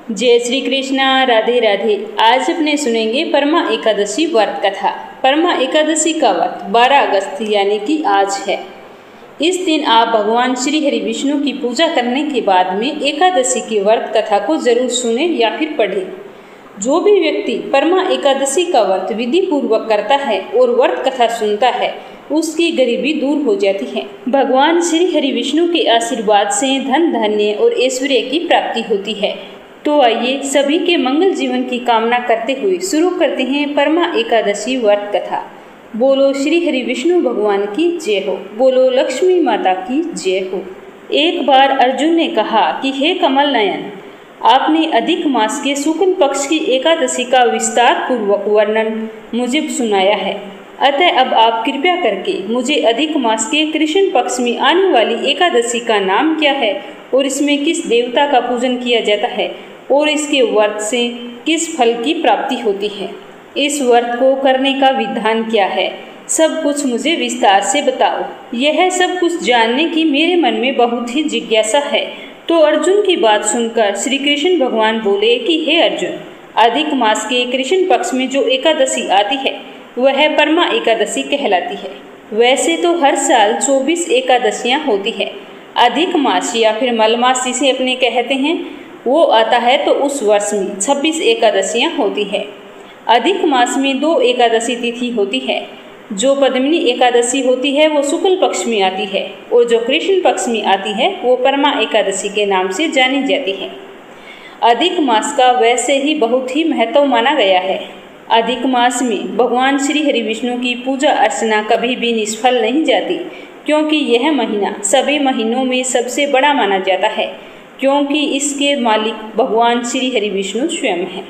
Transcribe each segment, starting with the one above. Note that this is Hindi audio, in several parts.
जय श्री कृष्णा, राधे राधे। आज अपने सुनेंगे परमा एकादशी व्रत कथा। परमा एकादशी का व्रत 12 अगस्त यानी कि आज है। इस दिन आप भगवान श्री हरि विष्णु की पूजा करने के बाद में एकादशी की व्रत कथा को जरूर सुने या फिर पढ़े। जो भी व्यक्ति परमा एकादशी का व्रत विधि पूर्वक करता है और व्रत कथा सुनता है, उसकी गरीबी दूर हो जाती है। भगवान श्री हरि विष्णु के आशीर्वाद से धन धान्य और ऐश्वर्य की प्राप्ति होती है। तो आइए सभी के मंगल जीवन की कामना करते हुए शुरू करते हैं परमा एकादशी व्रत कथा। बोलो श्री हरि विष्णु भगवान की जय हो, बोलो लक्ष्मी माता की जय हो। एक बार अर्जुन ने कहा कि हे कमल नयन, आपने अधिक मास के शुक्ल पक्ष की एकादशी का विस्तार पूर्वक वर्णन मुझे सुनाया है, अतः अब आप कृपया करके मुझे अधिक मास के कृष्ण पक्ष में आने वाली एकादशी का नाम क्या है और इसमें किस देवता का पूजन किया जाता है और इसके व्रत से किस फल की प्राप्ति होती है, इस व्रत को करने का विधान क्या है, सब कुछ मुझे विस्तार से बताओ। यह सब कुछ जानने की मेरे मन में बहुत ही जिज्ञासा है। तो अर्जुन की बात सुनकर श्री कृष्ण भगवान बोले कि हे अर्जुन, अधिक मास के कृष्ण पक्ष में जो एकादशी आती है वह परमा एकादशी कहलाती है। वैसे तो हर साल 24 एकादशियां होती है। अधिक मास या फिर मलमास जिसे अपने कहते हैं वो आता है तो उस वर्ष में 26 एकादशियां होती है। अधिक मास में 2 एकादशी तिथि होती है। जो पद्मिनी एकादशी होती है वो शुक्ल पक्ष में आती है और जो कृष्ण पक्ष में आती है वो परमा एकादशी के नाम से जानी जाती है। अधिक मास का वैसे ही बहुत ही महत्व माना गया है। अधिक मास में भगवान श्री हरि विष्णु की पूजा अर्चना कभी भी निष्फल नहीं जाती, क्योंकि यह महीना सभी महीनों में सबसे बड़ा माना जाता है, क्योंकि इसके मालिक भगवान श्री हरि विष्णु स्वयं हैं।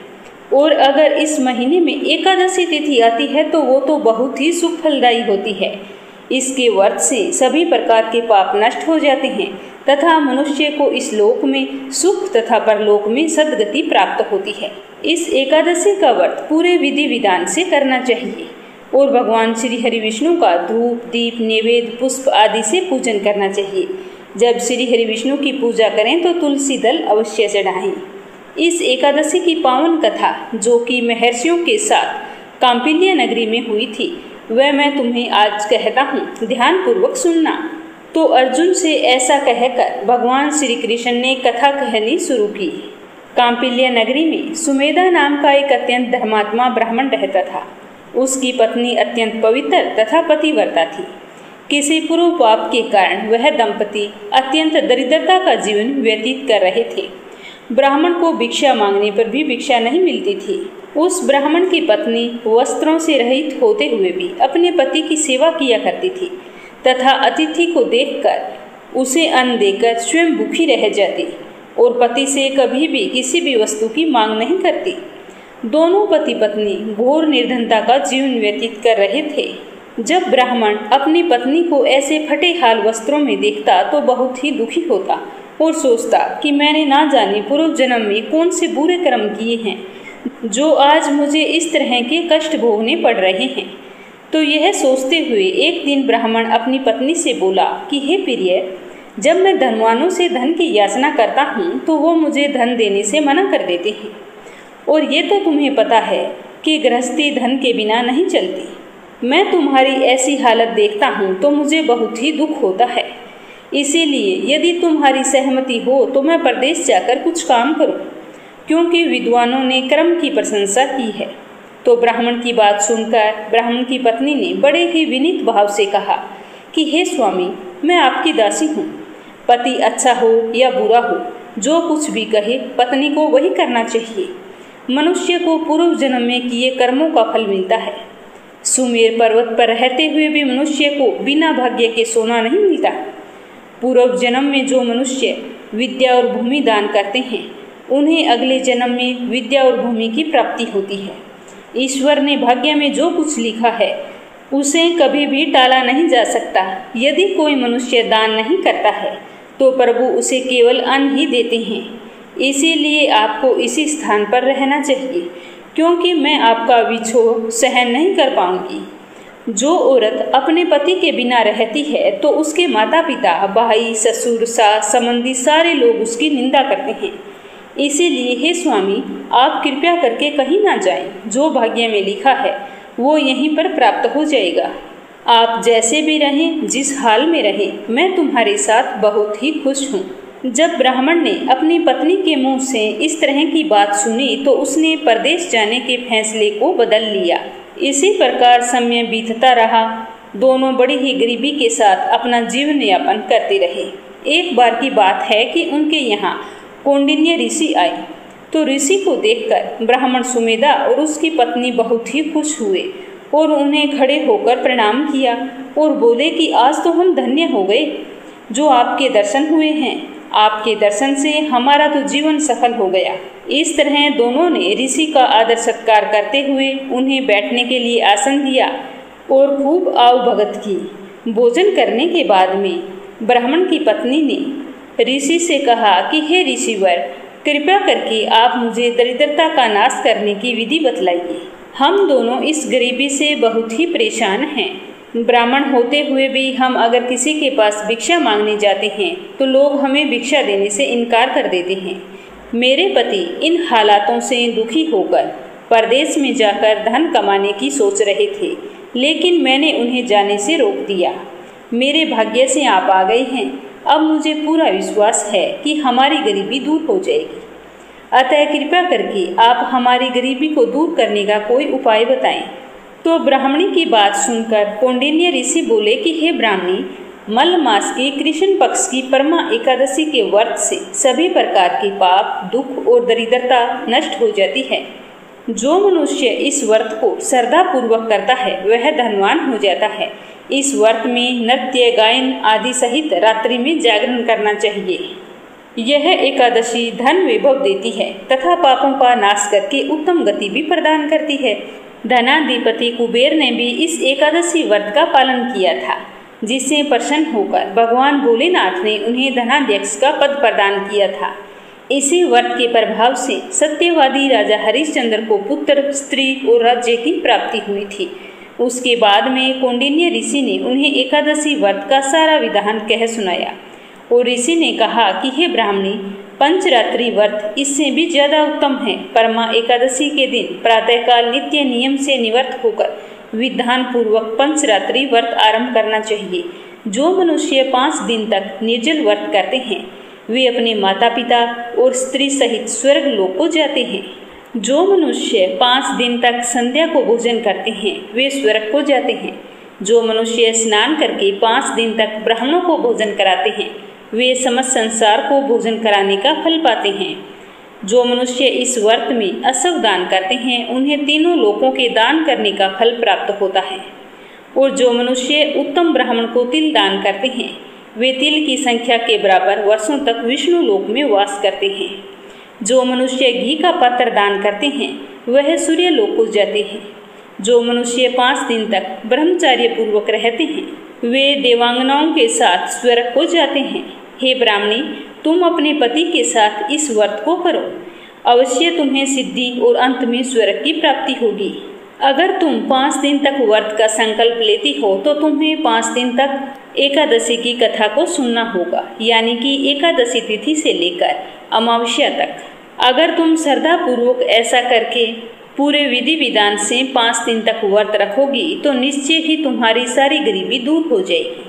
और अगर इस महीने में एकादशी तिथि आती है तो वो तो बहुत ही सुख फलदायी होती है। इसके व्रत से सभी प्रकार के पाप नष्ट हो जाते हैं तथा मनुष्य को इस लोक में सुख तथा परलोक में सद्गति प्राप्त होती है। इस एकादशी का व्रत पूरे विधि विधान से करना चाहिए और भगवान श्री हरि विष्णु का धूप दीप नैवेद्य पुष्प आदि से पूजन करना चाहिए। जब श्री हरि विष्णु की पूजा करें तो तुलसी दल अवश्य चढ़ाएं। इस एकादशी की पावन कथा जो कि महर्षियों के साथ कांपिल्य नगरी में हुई थी वह मैं तुम्हें आज कहता हूँ, ध्यान पूर्वक सुनना। तो अर्जुन से ऐसा कहकर भगवान श्री कृष्ण ने कथा कहनी शुरू की। कांपिल्य नगरी में सुमेधा नाम का एक अत्यंत धर्मात्मा ब्राह्मण रहता था। उसकी पत्नी अत्यंत पवित्र तथा पतिव्रता थी। किसी पूर्व पाप के कारण वह दंपति अत्यंत दरिद्रता का जीवन व्यतीत कर रहे थे। ब्राह्मण को भिक्षा मांगने पर भी भिक्षा नहीं मिलती थी। उस ब्राह्मण की पत्नी वस्त्रों से रहित होते हुए भी अपने पति की सेवा किया करती थी तथा अतिथि को देखकर उसे अन्न देकर स्वयं भूखी रह जाती और पति से कभी भी किसी भी वस्तु की मांग नहीं करती। दोनों पति पत्नी घोर निर्धनता का जीवन व्यतीत कर रहे थे। जब ब्राह्मण अपनी पत्नी को ऐसे फटे हाल वस्त्रों में देखता तो बहुत ही दुखी होता और सोचता कि मैंने ना जाने पूर्व जन्म में कौन से बुरे कर्म किए हैं जो आज मुझे इस तरह के कष्ट भोगने पड़ रहे हैं। तो यह सोचते हुए एक दिन ब्राह्मण अपनी पत्नी से बोला कि हे प्रिय, जब मैं धनवानों से धन की याचना करता हूँ तो वो मुझे धन देने से मना कर देते हैं, और ये तो तुम्हें पता है कि गृहस्थी धन के बिना नहीं चलती। मैं तुम्हारी ऐसी हालत देखता हूँ तो मुझे बहुत ही दुख होता है। इसीलिए यदि तुम्हारी सहमति हो तो मैं प्रदेश जाकर कुछ काम करूं, क्योंकि विद्वानों ने कर्म की प्रशंसा की है। तो ब्राह्मण की बात सुनकर ब्राह्मण की पत्नी ने बड़े ही विनीत भाव से कहा कि हे स्वामी, मैं आपकी दासी हूँ। पति अच्छा हो या बुरा हो, जो कुछ भी कहे पत्नी को वही करना चाहिए। मनुष्य को पूर्व जन्म में किए कर्मों का फल मिलता है। सुमेर पर्वत पर रहते हुए भी मनुष्य को बिना भाग्य के सोना नहीं मिलता। पूर्व जन्म में जो मनुष्य विद्या और भूमि दान करते हैं उन्हें अगले जन्म में विद्या और भूमि की प्राप्ति होती है। ईश्वर ने भाग्य में जो कुछ लिखा है उसे कभी भी टाला नहीं जा सकता। यदि कोई मनुष्य दान नहीं करता है तो प्रभु उसे केवल अन्न ही देते हैं। इसीलिए आपको इसी स्थान पर रहना चाहिए, क्योंकि मैं आपका विछोह सहन नहीं कर पाऊंगी। जो औरत अपने पति के बिना रहती है तो उसके माता पिता भाई ससुर सास संबंधी सारे लोग उसकी निंदा करते हैं। इसीलिए हे स्वामी, आप कृपया करके कहीं ना जाएं। जो भाग्य में लिखा है वो यहीं पर प्राप्त हो जाएगा। आप जैसे भी रहें, जिस हाल में रहें, मैं तुम्हारे साथ बहुत ही खुश हूँ। जब ब्राह्मण ने अपनी पत्नी के मुंह से इस तरह की बात सुनी तो उसने परदेश जाने के फैसले को बदल लिया। इसी प्रकार समय बीतता रहा। दोनों बड़ी ही गरीबी के साथ अपना जीवन यापन करते रहे। एक बार की बात है कि उनके यहाँ कौंडिन्य ऋषि आए, तो ऋषि को देखकर ब्राह्मण सुमेधा और उसकी पत्नी बहुत ही खुश हुए और उन्हें खड़े होकर प्रणाम किया और बोले कि आज तो हम धन्य हो गए जो आपके दर्शन हुए हैं। आपके दर्शन से हमारा तो जीवन सफल हो गया। इस तरह दोनों ने ऋषि का आदर सत्कार करते हुए उन्हें बैठने के लिए आसन दिया और खूब आव भगत की। भोजन करने के बाद में ब्राह्मण की पत्नी ने ऋषि से कहा कि हे ऋषिवर, कृपया करके आप मुझे दरिद्रता का नाश करने की विधि बतलाइए। हम दोनों इस गरीबी से बहुत ही परेशान हैं। ब्राह्मण होते हुए भी हम अगर किसी के पास भिक्षा मांगने जाते हैं तो लोग हमें भिक्षा देने से इनकार कर देते हैं। मेरे पति इन हालातों से दुखी होकर परदेश में जाकर धन कमाने की सोच रहे थे, लेकिन मैंने उन्हें जाने से रोक दिया। मेरे भाग्य से आप आ गए हैं। अब मुझे पूरा विश्वास है कि हमारी गरीबी दूर हो जाएगी। अतः कृपया करके आप हमारी गरीबी को दूर करने का कोई उपाय बताएं। तो ब्राह्मणी की बात सुनकर कौंडिन्य ऋषि बोले कि हे ब्राह्मणी, मल मास के कृष्ण पक्ष की परमा एकादशी के व्रत से सभी प्रकार के पाप, दुख और दरिद्रता नष्ट हो जाती है। जो मनुष्य इस व्रत को श्रद्धा पूर्वक करता है वह धनवान हो जाता है। इस व्रत में नृत्य, गायन आदि सहित रात्रि में जागरण करना चाहिए। यह एकादशी धन वैभव देती है तथा पापों का नाश करके उत्तम गति भी प्रदान करती है। धनाधिपति कुबेर ने भी इस एकादशी व्रत का पालन किया था, जिससे प्रसन्न होकर भगवान भोलेनाथ ने उन्हें धनाध्यक्ष का पद प्रदान किया था। इसी व्रत के प्रभाव से सत्यवादी राजा हरिश्चंद्र को पुत्र, स्त्री और राज्य की प्राप्ति हुई थी। उसके बाद में कौंडिन्य ऋषि ने उन्हें एकादशी व्रत का सारा विधान कह सुनाया और ऋषि ने कहा कि हे ब्राह्मणी, पंचरात्रि व्रत इससे भी ज्यादा उत्तम है। परमा एकादशी के दिन प्रातःकाल नित्य नियम से निवृत्त होकर विधान पूर्वक पंचरात्रि व्रत आरंभ करना चाहिए। जो मनुष्य 5 दिन तक निर्जल व्रत करते हैं वे अपने माता पिता और स्त्री सहित स्वर्ग लोक को जाते हैं। जो मनुष्य 5 दिन तक संध्या को भोजन करते हैं वे स्वर्ग को जाते हैं। जो मनुष्य स्नान करके 5 दिन तक ब्राह्मणों को भोजन कराते हैं वे समस्त संसार को भोजन कराने का फल पाते हैं। जो मनुष्य इस व्रत में असव दान करते हैं उन्हें तीनों लोकों के दान करने का फल प्राप्त होता है। और जो मनुष्य उत्तम ब्राह्मण को तिल दान करते हैं वे तिल की संख्या के बराबर वर्षों तक विष्णु लोक में वास करते हैं। जो मनुष्य घी का पात्र दान करते हैं वह सूर्य लोक को जाते हैं। जो मनुष्य 5 दिन तक ब्रह्मचार्य पूर्वक रहते हैं वे देवांगनाओं के साथ स्वर्ग को जाते हैं। हे ब्राह्मणी, तुम अपने पति के साथ इस व्रत को करो, अवश्य तुम्हें सिद्धि और अंत में स्वर्ग की प्राप्ति होगी। अगर तुम 5 दिन तक व्रत का संकल्प लेती हो तो तुम्हें 5 दिन तक एकादशी की कथा को सुनना होगा, यानी कि एकादशी तिथि से लेकर अमावस्या तक। अगर तुम श्रद्धा पूर्वक ऐसा करके पूरे विधि विधान से 5 दिन तक व्रत रखोगी तो निश्चय ही तुम्हारी सारी गरीबी दूर हो जाएगी।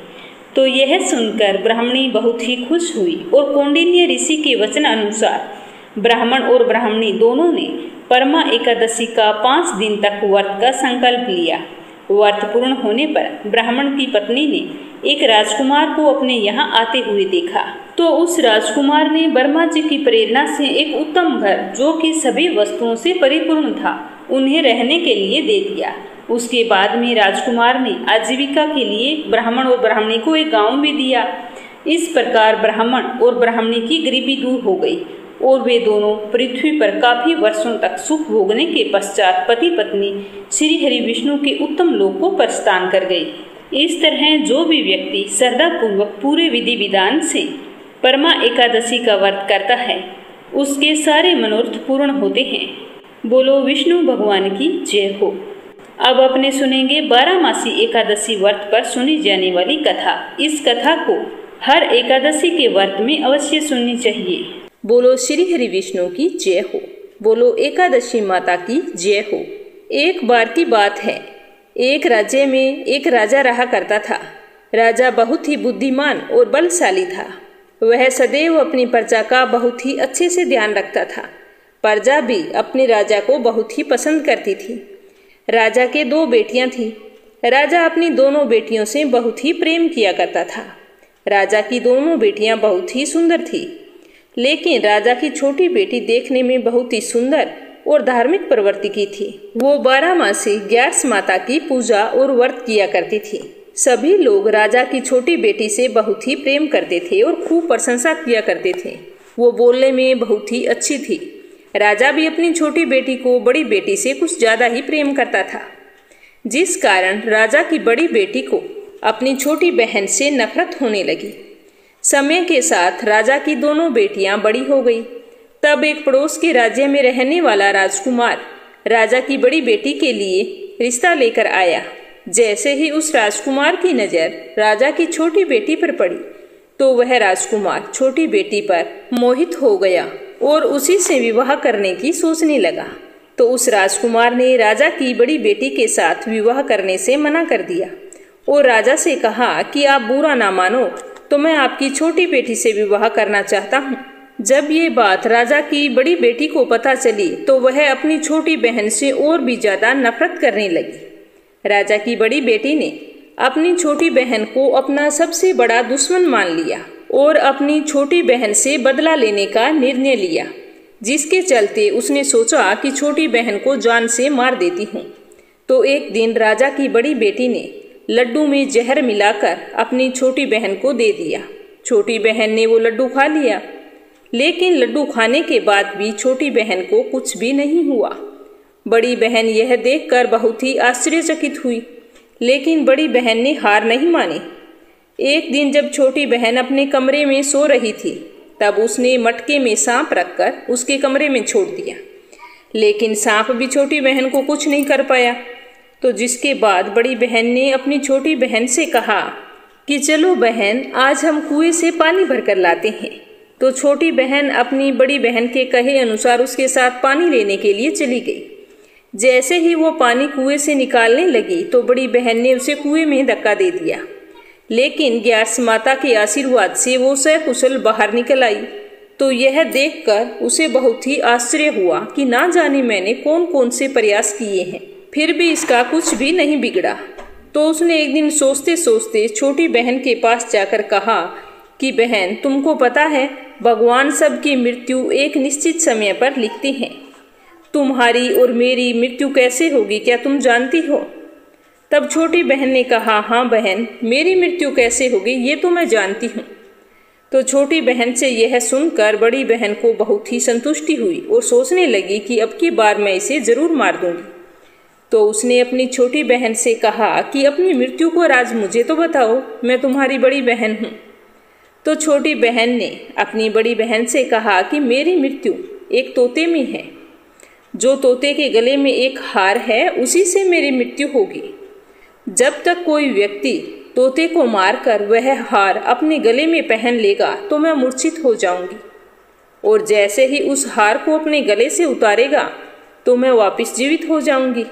तो यह सुनकर ब्राह्मणी बहुत ही खुश हुई और कौंडिन्य ऋषि के वचन अनुसार ब्राह्मण और ब्राह्मणी दोनों ने परमा एकादशी का 5 दिन तक व्रत का संकल्प लिया। व्रत पूर्ण होने पर ब्राह्मण की पत्नी ने एक राजकुमार को अपने यहाँ आते हुए देखा, तो उस राजकुमार ने ब्रह्मा जी की प्रेरणा से एक उत्तम घर जो कि सभी वस्तुओं से परिपूर्ण था उन्हें रहने के लिए दे दिया। उसके बाद में राजकुमार ने आजीविका के लिए ब्राह्मण और ब्राह्मणी को एक गांव भी दिया। इस प्रकार ब्राह्मण और ब्राह्मणी की गरीबी दूर हो गई और वे दोनों पृथ्वी पर काफी वर्षों तक सुख भोगने के पश्चात पति पत्नी श्री हरि विष्णु के उत्तम लोक को प्रस्थान कर गई। इस तरह जो भी व्यक्ति श्रद्धा पूर्वक पूरे विधि विधान से परमा एकादशी का व्रत करता है उसके सारे मनोरथ पूर्ण होते हैं। बोलो विष्णु भगवान की जय हो। अब अपने सुनेंगे 12 मासी एकादशी व्रत पर सुनी जाने वाली कथा। इस कथा को हर एकादशी के व्रत में अवश्य सुननी चाहिए। बोलो श्री हरि विष्णु की जय हो। बोलो एकादशी माता की जय हो। एक बार की बात है, एक राज्य में एक राजा रहा करता था। राजा बहुत ही बुद्धिमान और बलशाली था। वह सदैव अपनी प्रजा का बहुत ही अच्छे से ध्यान रखता था। प्रजा भी अपने राजा को बहुत ही पसंद करती थी। राजा के 2 बेटियां थीं। राजा अपनी दोनों बेटियों से बहुत ही प्रेम किया करता था। राजा की दोनों बेटियां बहुत ही सुंदर थी, लेकिन राजा की छोटी बेटी देखने में बहुत ही सुंदर और धार्मिक प्रवृत्ति की थी। वो 12 मासी ग्यारस माता की पूजा और व्रत किया करती थी। सभी लोग राजा की छोटी बेटी से बहुत ही प्रेम करते थे और खूब प्रशंसा किया करते थे। वो बोलने में बहुत ही अच्छी थी। राजा भी अपनी छोटी बेटी को बड़ी बेटी से कुछ ज्यादा ही प्रेम करता था, जिस कारण राजा की बड़ी बेटी को अपनी छोटी बहन से नफरत होने लगी। समय के साथ राजा की दोनों बेटियां बड़ी हो गई। तब एक पड़ोस के राज्य में रहने वाला राजकुमार राजा की बड़ी बेटी के लिए रिश्ता लेकर आया। जैसे ही उस राजकुमार की नजर राजा की छोटी बेटी पर पड़ी, तो वह राजकुमार छोटी बेटी पर मोहित हो गया और उसी से विवाह करने की सोचने लगा। तो उस राजकुमार ने राजा की बड़ी बेटी के साथ विवाह करने से मना कर दिया और राजा से कहा कि आप बुरा ना मानो तो मैं आपकी छोटी बेटी से विवाह करना चाहता हूँ। जब ये बात राजा की बड़ी बेटी को पता चली, तो वह अपनी छोटी बहन से और भी ज्यादा नफरत करने लगी। राजा की बड़ी बेटी ने अपनी छोटी बहन को अपना सबसे बड़ा दुश्मन मान लिया और अपनी छोटी बहन से बदला लेने का निर्णय लिया, जिसके चलते उसने सोचा कि छोटी बहन को जान से मार देती हूँ। तो एक दिन राजा की बड़ी बेटी ने लड्डू में जहर मिलाकर अपनी छोटी बहन को दे दिया। छोटी बहन ने वो लड्डू खा लिया, लेकिन लड्डू खाने के बाद भी छोटी बहन को कुछ भी नहीं हुआ। बड़ी बहन यह देखकर बहुत ही आश्चर्यचकित हुई, लेकिन बड़ी बहन ने हार नहीं मानी। एक दिन जब छोटी बहन अपने कमरे में सो रही थी, तब उसने मटके में सांप रखकर उसके कमरे में छोड़ दिया, लेकिन सांप भी छोटी बहन को कुछ नहीं कर पाया। तो जिसके बाद बड़ी बहन ने अपनी छोटी बहन से कहा कि चलो बहन, आज हम कुएं से पानी भरकर लाते हैं। तो छोटी बहन अपनी बड़ी बहन के कहे अनुसार उसके साथ पानी लेने के लिए चली गई। जैसे ही वो पानी कुएं से निकालने लगी, तो बड़ी बहन ने उसे कुएं में धक्का दे दिया, लेकिन ग्यारस माता के आशीर्वाद से वो सकुशल बाहर निकल आई। तो यह देखकर उसे बहुत ही आश्चर्य हुआ कि ना जाने मैंने कौन कौन से प्रयास किए हैं, फिर भी इसका कुछ भी नहीं बिगड़ा। तो उसने एक दिन सोचते सोचते छोटी बहन के पास जाकर कहा कि बहन, तुमको पता है भगवान सबकी मृत्यु एक निश्चित समय पर लिखते हैं। तुम्हारी और मेरी मृत्यु कैसे होगी, क्या तुम जानती हो? तब छोटी बहन ने कहा, हाँ बहन, मेरी मृत्यु कैसे होगी ये तो मैं जानती हूँ। तो छोटी बहन से यह सुनकर बड़ी बहन को बहुत ही संतुष्टि हुई और सोचने लगी कि अब की बार मैं इसे जरूर मार दूंगी। तो उसने अपनी छोटी बहन से कहा कि अपनी मृत्यु को राज मुझे तो बताओ, मैं तुम्हारी बड़ी बहन हूँ। तो छोटी बहन ने अपनी बड़ी बहन से कहा कि मेरी मृत्यु एक तोते में है। जो तोते के गले में एक हार है, उसी से मेरी मृत्यु होगी। जब तक कोई व्यक्ति तोते को मारकर वह हार अपने गले में पहन लेगा, तो मैं मूर्छित हो जाऊंगी, और जैसे ही उस हार को अपने गले से उतारेगा, तो मैं वापस जीवित हो जाऊंगी।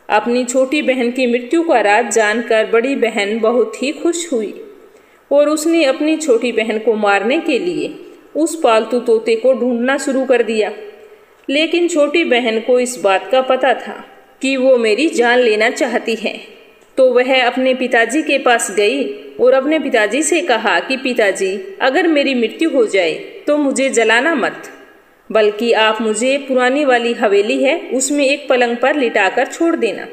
अपनी छोटी बहन की मृत्यु का राज जानकर बड़ी बहन बहुत ही खुश हुई और उसने अपनी छोटी बहन को मारने के लिए उस पालतू तोते को ढूंढना शुरू कर दिया। लेकिन छोटी बहन को इस बात का पता था कि वो मेरी जान लेना चाहती है। तो वह अपने पिताजी के पास गई और अपने पिताजी से कहा कि पिताजी, अगर मेरी मृत्यु हो जाए तो मुझे जलाना मत, बल्कि आप मुझे पुरानी वाली हवेली है उसमें एक पलंग पर लिटाकर छोड़ देना।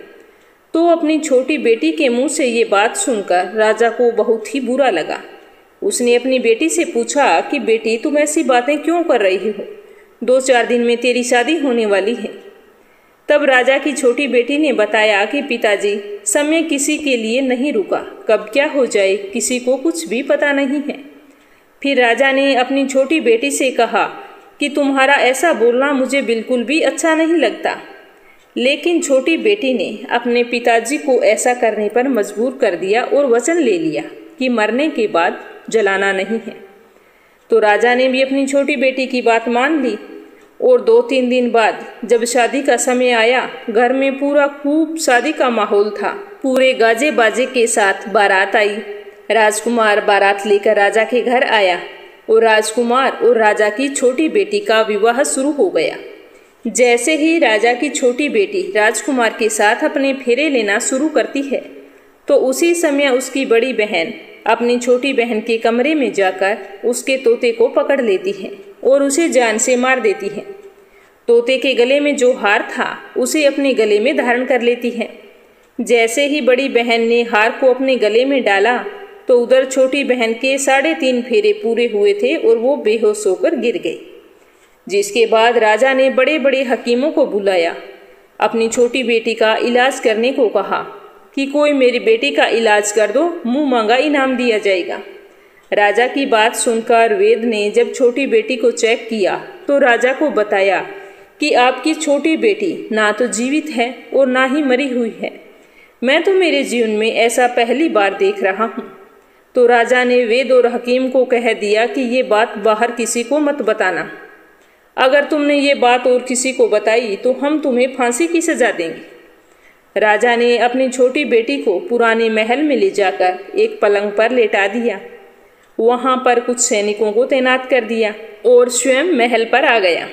तो अपनी छोटी बेटी के मुंह से ये बात सुनकर राजा को बहुत ही बुरा लगा। उसने अपनी बेटी से पूछा कि बेटी, तुम ऐसी बातें क्यों कर रही हो? 2-4 दिन में तेरी शादी होने वाली है। तब राजा की छोटी बेटी ने बताया कि पिताजी, समय किसी के लिए नहीं रुका, कब क्या हो जाए किसी को कुछ भी पता नहीं है। फिर राजा ने अपनी छोटी बेटी से कहा कि तुम्हारा ऐसा बोलना मुझे बिल्कुल भी अच्छा नहीं लगता। लेकिन छोटी बेटी ने अपने पिताजी को ऐसा करने पर मजबूर कर दिया और वचन ले लिया कि मरने के बाद जलाना नहीं है। तो राजा ने भी अपनी छोटी बेटी की बात मान ली और 2-3 दिन बाद जब शादी का समय आया, घर में पूरा खूब शादी का माहौल था। पूरे गाजे बाजे के साथ बारात आई। राजकुमार बारात लेकर राजा के घर आया और राजकुमार और राजा की छोटी बेटी का विवाह शुरू हो गया। जैसे ही राजा की छोटी बेटी राजकुमार के साथ अपने फेरे लेना शुरू करती है, तो उसी समय उसकी बड़ी बहन अपनी छोटी बहन के कमरे में जाकर उसके तोते को पकड़ लेती है और उसे जान से मार देती है। तोते के गले में जो हार था उसे अपने गले में धारण कर लेती है। जैसे ही बड़ी बहन ने हार को अपने गले में डाला, तो उधर छोटी बहन के 3.5 फेरे पूरे हुए थे और वो बेहोश होकर गिर गई। जिसके बाद राजा ने बड़े बड़े हकीमों को बुलाया, अपनी छोटी बेटी का इलाज करने को कहा कि कोई मेरी बेटी का इलाज कर दो, मुंह मांगा इनाम दिया जाएगा। राजा की बात सुनकर वेद ने जब छोटी बेटी को चेक किया, तो राजा को बताया कि आपकी छोटी बेटी ना तो जीवित है और ना ही मरी हुई है। मैं तो मेरे जीवन में ऐसा पहली बार देख रहा हूँ। तो राजा ने वेद और हकीम को कह दिया कि ये बात बाहर किसी को मत बताना। अगर तुमने ये बात और किसी को बताई तो हम तुम्हें फांसी की सजा देंगे। राजा ने अपनी छोटी बेटी को पुराने महल में ले जाकर एक पलंग पर लेटा दिया। वहां पर कुछ सैनिकों को तैनात कर दिया और स्वयं महल पर आ गया।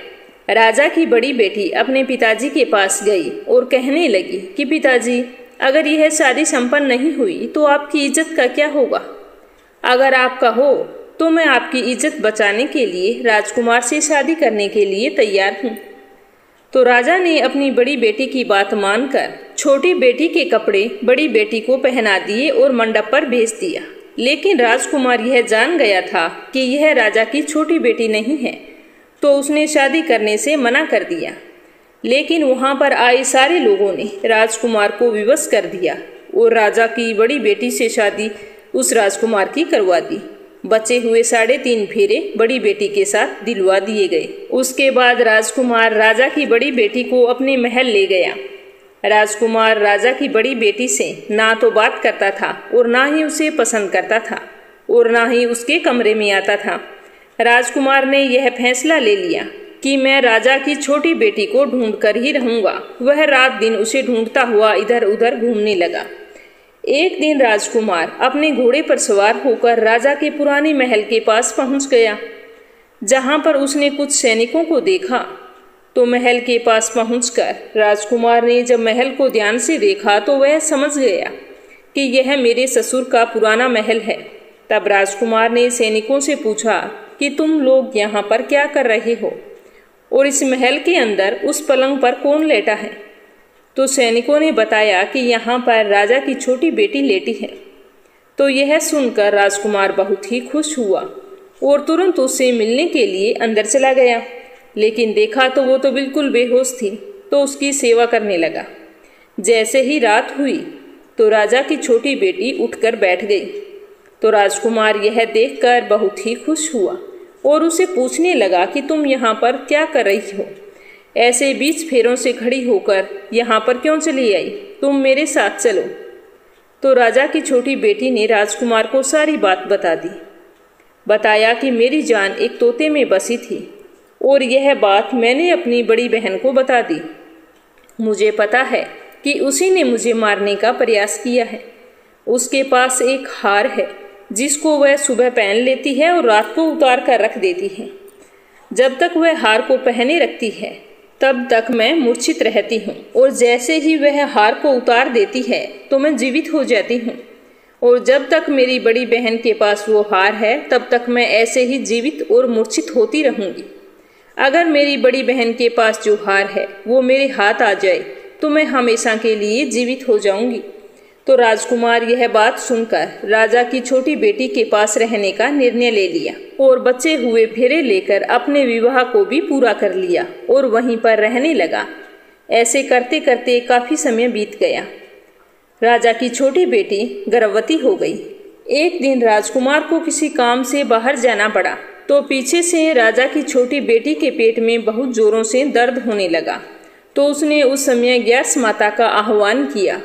राजा की बड़ी बेटी अपने पिताजी के पास गई और कहने लगी कि पिताजी, अगर यह शादी संपन्न नहीं हुई तो आपकी इज्जत का क्या होगा? अगर आप कहो तो मैं आपकी इज्जत बचाने के लिए राजकुमार से शादी करने के लिए तैयार हूँ। तो राजा ने अपनी बड़ी बेटी की बात मानकर छोटी बेटी के कपड़े बड़ी बेटी को पहना दिए और मंडप पर भेज दिया। लेकिन राजकुमार यह जान गया था कि यह राजा की छोटी बेटी नहीं है, तो उसने शादी करने से मना कर दिया। लेकिन वहां पर आए सारे लोगों ने राजकुमार को विवश कर दिया और राजा की बड़ी बेटी से शादी उस राजकुमार की करवा दी। बचे हुए 3.5 फेरे बड़ी बेटी के साथ दिलवा दिए गए। उसके बाद राजकुमार राजा की बड़ी बेटी को अपने महल ले गया। राजकुमार राजा की बड़ी बेटी से ना तो बात करता था और ना ही उसे पसंद करता था और ना ही उसके कमरे में आता था। राजकुमार ने यह फैसला ले लिया कि मैं राजा की छोटी बेटी को ढूंढ कर ही रहूंगा। वह रात दिन उसे ढूंढता हुआ इधर उधर घूमने लगा। एक दिन राजकुमार अपने घोड़े पर सवार होकर राजा के पुराने महल के पास पहुंच गया। जहां पर उसने कुछ सैनिकों को देखा, तो महल के पास पहुंचकर राजकुमार ने जब महल को ध्यान से देखा तो वह समझ गया कि यह मेरे ससुर का पुराना महल है। तब राजकुमार ने सैनिकों से पूछा कि तुम लोग यहाँ पर क्या कर रहे हो और इस महल के अंदर उस पलंग पर कौन लेटा है? तो सैनिकों ने बताया कि यहाँ पर राजा की छोटी बेटी लेटी है। तो यह सुनकर राजकुमार बहुत ही खुश हुआ और तुरंत उससे मिलने के लिए अंदर चला गया। लेकिन देखा तो वो तो बिल्कुल बेहोश थी, तो उसकी सेवा करने लगा। जैसे ही रात हुई तो राजा की छोटी बेटी उठकर बैठ गई। तो राजकुमार यह देखकर बहुत ही खुश हुआ और उसे पूछने लगा कि तुम यहाँ पर क्या कर रही हो? ऐसे 20 फेरों से खड़ी होकर यहाँ पर क्यों चली आई? तुम मेरे साथ चलो। तो राजा की छोटी बेटी ने राजकुमार को सारी बात बता दी। बताया कि मेरी जान एक तोते में बसी थी और यह बात मैंने अपनी बड़ी बहन को बता दी। मुझे पता है कि उसी ने मुझे मारने का प्रयास किया है। उसके पास एक हार है जिसको वह सुबह पहन लेती है और रात को उतार कर रख देती है। जब तक वह हार को पहने रखती है तब तक मैं मूर्छित रहती हूँ और जैसे ही वह हार को उतार देती है तो मैं जीवित हो जाती हूँ। और जब तक मेरी बड़ी बहन के पास वो हार है तब तक मैं ऐसे ही जीवित और मूर्छित होती रहूँगी। अगर मेरी बड़ी बहन के पास जो हार है वो मेरे हाथ आ जाए तो मैं हमेशा के लिए जीवित हो जाऊंगी। तो राजकुमार यह बात सुनकर राजा की छोटी बेटी के पास रहने का निर्णय ले लिया और बचे हुए फेरे लेकर अपने विवाह को भी पूरा कर लिया और वहीं पर रहने लगा। ऐसे करते करते काफी समय बीत गया। राजा की छोटी बेटी गर्भवती हो गई। एक दिन राजकुमार को किसी काम से बाहर जाना पड़ा, तो पीछे से राजा की छोटी बेटी के पेट में बहुत जोरों से दर्द होने लगा। तो उसने उस समय ग्यार्स माता का आह्वान किया,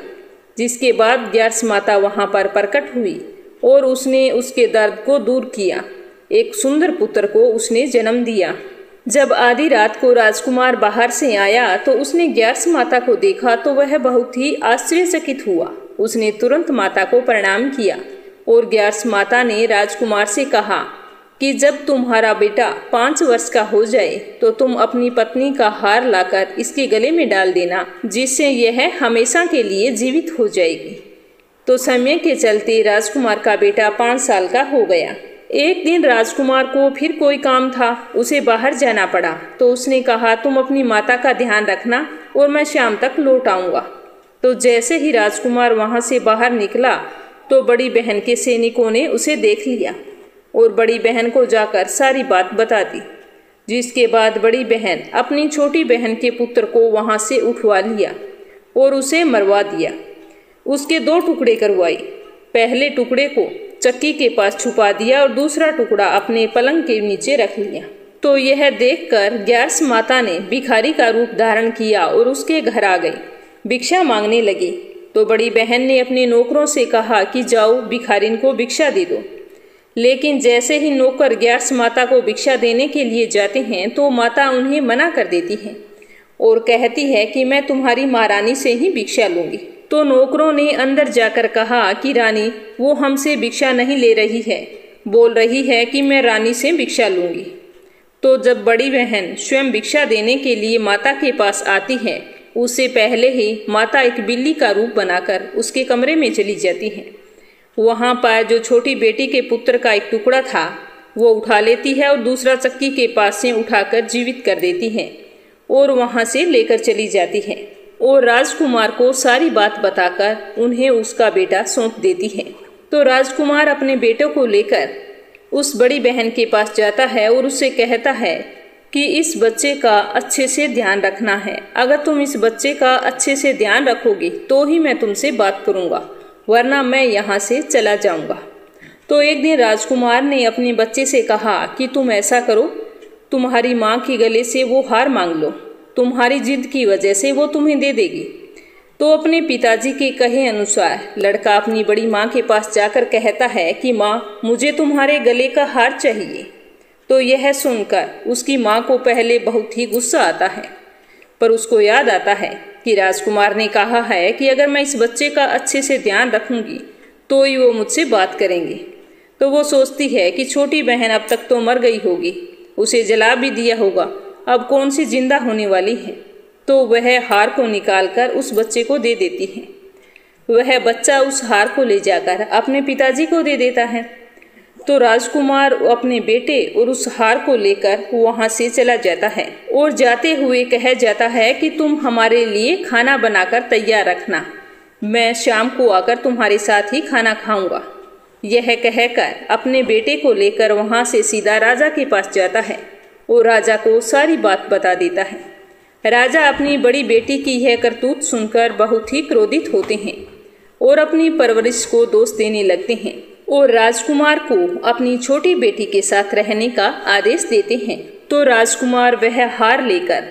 जिसके बाद ग्यार्स माता वहां पर प्रकट हुई और उसने उसके दर्द को दूर किया एक सुंदर पुत्र को उसने जन्म दिया। जब आधी रात को राजकुमार बाहर से आया तो उसने ग्यारस माता को देखा तो वह बहुत ही आश्चर्यचकित हुआ। उसने तुरंत माता को प्रणाम किया और ग्यारस माता ने राजकुमार से कहा कि जब तुम्हारा बेटा 5 वर्ष का हो जाए तो तुम अपनी पत्नी का हार लाकर इसके गले में डाल देना, जिससे यह हमेशा के लिए जीवित हो जाएगी। तो समय के चलते राजकुमार का बेटा 5 साल का हो गया। एक दिन राजकुमार को फिर कोई काम था, उसे बाहर जाना पड़ा। तो उसने कहा तुम अपनी माता का ध्यान रखना और मैं शाम तक लौट आऊँगा। तो जैसे ही राजकुमार वहाँ से बाहर निकला तो बड़ी बहन के सैनिकों ने उसे देख लिया और बड़ी बहन को जाकर सारी बात बता दी, जिसके बाद बड़ी बहन अपनी छोटी बहन के पुत्र को वहाँ से उठवा लिया और उसे मरवा दिया। उसके 2 टुकड़े करवाए। पहले टुकड़े को चक्की के पास छुपा दिया और दूसरा टुकड़ा अपने पलंग के नीचे रख लिया। तो यह देखकर ग्यारस माता ने भिखारी का रूप धारण किया और उसके घर आ गई, भिक्षा मांगने लगी। तो बड़ी बहन ने अपने नौकरों से कहा कि जाओ भिखारिन को भिक्षा दे दो। लेकिन जैसे ही नौकर ग्यारस माता को भिक्षा देने के लिए जाते हैं तो माता उन्हें मना कर देती है और कहती है कि मैं तुम्हारी महारानी से ही भिक्षा लूंगी। तो नौकरों ने अंदर जाकर कहा कि रानी वो हमसे भिक्षा नहीं ले रही है, बोल रही है कि मैं रानी से भिक्षा लूंगी। तो जब बड़ी बहन स्वयं भिक्षा देने के लिए माता के पास आती है, उससे पहले ही माता एक बिल्ली का रूप बनाकर उसके कमरे में चली जाती है। वहाँ पर जो छोटी बेटी के पुत्र का एक टुकड़ा था वो उठा लेती है और दूसरा चक्की के पास से उठाकर जीवित कर देती है और वहाँ से लेकर चली जाती है और राजकुमार को सारी बात बताकर उन्हें उसका बेटा सौंप देती है। तो राजकुमार अपने बेटे को लेकर उस बड़ी बहन के पास जाता है और उससे कहता है कि इस बच्चे का अच्छे से ध्यान रखना है। अगर तुम इस बच्चे का अच्छे से ध्यान रखोगे तो ही मैं तुमसे बात करूँगा, वरना मैं यहाँ से चला जाऊँगा। तो एक दिन राजकुमार ने अपने बच्चे से कहा कि तुम ऐसा करो, तुम्हारी माँ के गले से वो हार मांग लो, तुम्हारी जिद की वजह से वो तुम्हें दे देगी। तो अपने पिताजी के कहे अनुसार लड़का अपनी बड़ी माँ के पास जाकर कहता है कि माँ मुझे तुम्हारे गले का हार चाहिए। तो यह सुनकर उसकी माँ को पहले बहुत ही गुस्सा आता है, पर उसको याद आता है कि राजकुमार ने कहा है कि अगर मैं इस बच्चे का अच्छे से ध्यान रखूंगी तो ही वो मुझसे बात करेंगे। तो वो सोचती है कि छोटी बहन अब तक तो मर गई होगी, उसे जला भी दिया होगा, अब कौन सी जिंदा होने वाली है। तो वह हार को निकालकर उस बच्चे को दे देती है। वह बच्चा उस हार को ले जाकर अपने पिताजी को दे देता है। तो राजकुमार अपने बेटे और उस हार को लेकर वहां से चला जाता है और जाते हुए कह जाता है कि तुम हमारे लिए खाना बनाकर तैयार रखना, मैं शाम को आकर तुम्हारे साथ ही खाना खाऊंगा। यह कहकर अपने बेटे को लेकर वहां से सीधा राजा के पास जाता है और राजा को सारी बात बता देता है। राजा अपनी बड़ी बेटी की यह करतूत सुनकर बहुत ही क्रोधित होते हैं और अपनी परवरिश को दोष देने लगते हैं और राजकुमार को अपनी छोटी बेटी के साथ रहने का आदेश देते हैं। तो राजकुमार वह हार लेकर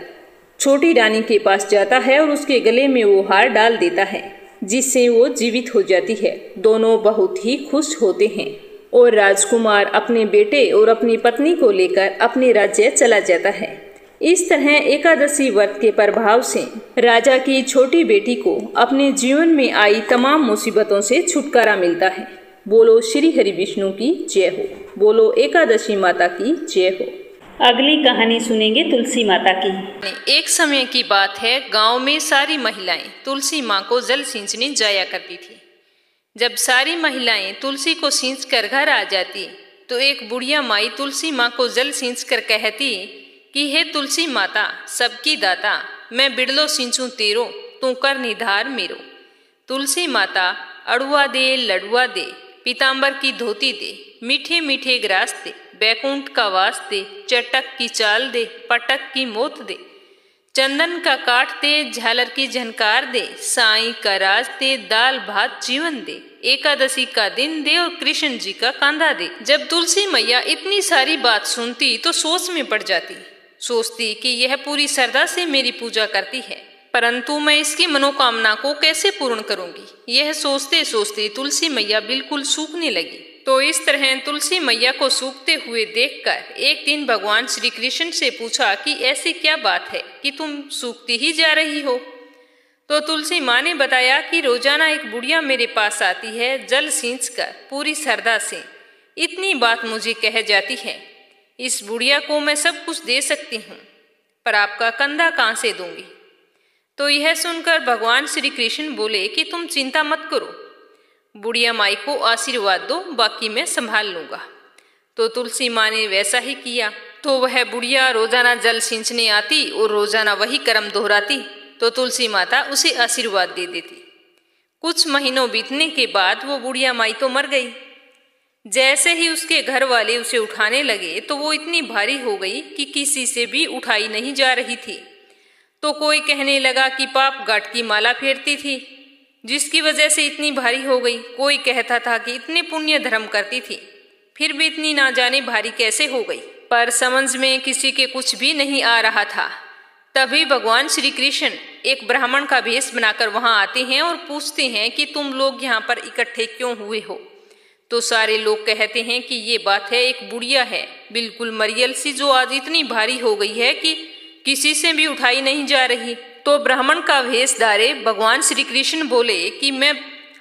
छोटी रानी के पास जाता है और उसके गले में वो हार डाल देता है, जिससे वो जीवित हो जाती है। दोनों बहुत ही खुश होते हैं और राजकुमार अपने बेटे और अपनी पत्नी को लेकर अपने राज्य चला जाता है। इस तरह एकादशी व्रत के प्रभाव से राजा की छोटी बेटी को अपने जीवन में आई तमाम मुसीबतों से छुटकारा मिलता है। बोलो श्री हरि विष्णु की जय हो, बोलो एकादशी माता की जय हो। अगली कहानी सुनेंगे तुलसी माता की। एक समय की बात है, गांव में सारी महिलाएं तुलसी माँ को जल सींचने जाया करती थी। जब सारी महिलाएं तुलसी को सींच कर घर आ जाती तो एक बुढ़िया माई तुलसी माँ को जल सींच कर कहती कि हे तुलसी माता सबकी दाता, मैं बिड़लो सींचूं तेरो, तू कर निधार मेरो। तुलसी माता अड़ुआ दे, लड़ुआ दे, पीताम्बर की धोती दे, मीठे मीठे ग्रास दे, बैकुंठ का वास दे, चटक की चाल दे, पटक की मोत दे, चंदन का काट दे, झालर की झनकार दे, साईं का राज दे, दाल भात जीवन दे, एकादशी का दिन दे और कृष्ण जी का कांधा दे। जब तुलसी मैया इतनी सारी बात सुनती तो सोच में पड़ जाती, सोचती कि यह पूरी श्रद्धा से मेरी पूजा करती है, परंतु मैं इसकी मनोकामना को कैसे पूर्ण करूंगी। यह सोचते सोचते तुलसी मैया बिल्कुल सूखने लगी। तो इस तरह तुलसी मैया को सूखते हुए देखकर एक दिन भगवान श्री कृष्ण से पूछा कि ऐसी क्या बात है कि तुम सूखती ही जा रही हो। तो तुलसी माँ ने बताया कि रोजाना एक बुढ़िया मेरे पास आती है, जल सींचकर पूरी श्रद्धा से इतनी बात मुझे कह जाती है, इस बुढ़िया को मैं सब कुछ दे सकती हूँ, पर आपका कंधा कहाँ से दूंगी। तो यह सुनकर भगवान श्री कृष्ण बोले कि तुम चिंता मत करो, बुढ़िया माई को आशीर्वाद दो, बाकी मैं संभाल लूंगा। तो तुलसी माँ ने वैसा ही किया। तो वह बुढ़िया रोजाना जल सींचने आती और रोजाना वही कर्म दोहराती, तो तुलसी माता उसे आशीर्वाद दे देती। कुछ महीनों बीतने के बाद वो बुढ़िया माई तो मर गई। जैसे ही उसके घर वाले उसे उठाने लगे तो वो इतनी भारी हो गई कि किसी से भी उठाई नहीं जा रही थी। तो कोई कहने लगा कि पाप गांठ की माला फेरती थी, जिसकी वजह से इतनी भारी हो गई। कोई कहता था कि इतने पुण्य धर्म करती थी, फिर भी इतनी ना जाने भारी कैसे हो गई। पर समझ में किसी के कुछ भी नहीं आ रहा था। तभी भगवान श्री कृष्ण एक ब्राह्मण का भेष बनाकर वहां आते हैं और पूछते हैं कि तुम लोग यहाँ पर इकट्ठे क्यों हुए हो। तो सारे लोग कहते हैं कि ये बात है, एक बुढ़िया है बिल्कुल मरियल सी, जो आज इतनी भारी हो गई है कि किसी से भी उठाई नहीं जा रही। तो ब्राह्मण का भेष धारे भगवान श्री कृष्ण बोले कि मैं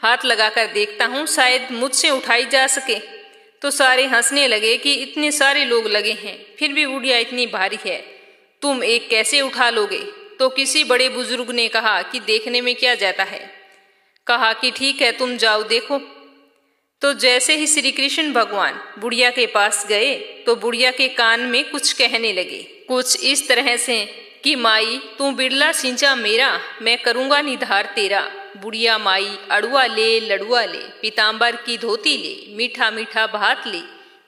हाथ लगाकर देखता हूँ, शायद मुझसे उठाई जा सके। तो सारे हंसने लगे कि इतने सारे लोग लगे हैं, फिर भी बुढ़िया इतनी भारी है, तुम एक कैसे उठा लोगे। तो किसी बड़े बुजुर्ग ने कहा कि देखने में क्या जाता है। कहा कि ठीक है, तुम जाओ देखो। तो जैसे ही श्री कृष्ण भगवान बुढ़िया के पास गए तो बुढ़िया के कान में कुछ कहने लगे, कुछ इस तरह से कि माई तू बिरला सिंचा मेरा, मैं करूँगा निधार तेरा। बुढ़िया माई अड़ुआ ले लड़ुआ ले, पीताम्बर की धोती ले, मीठा मीठा भात ले,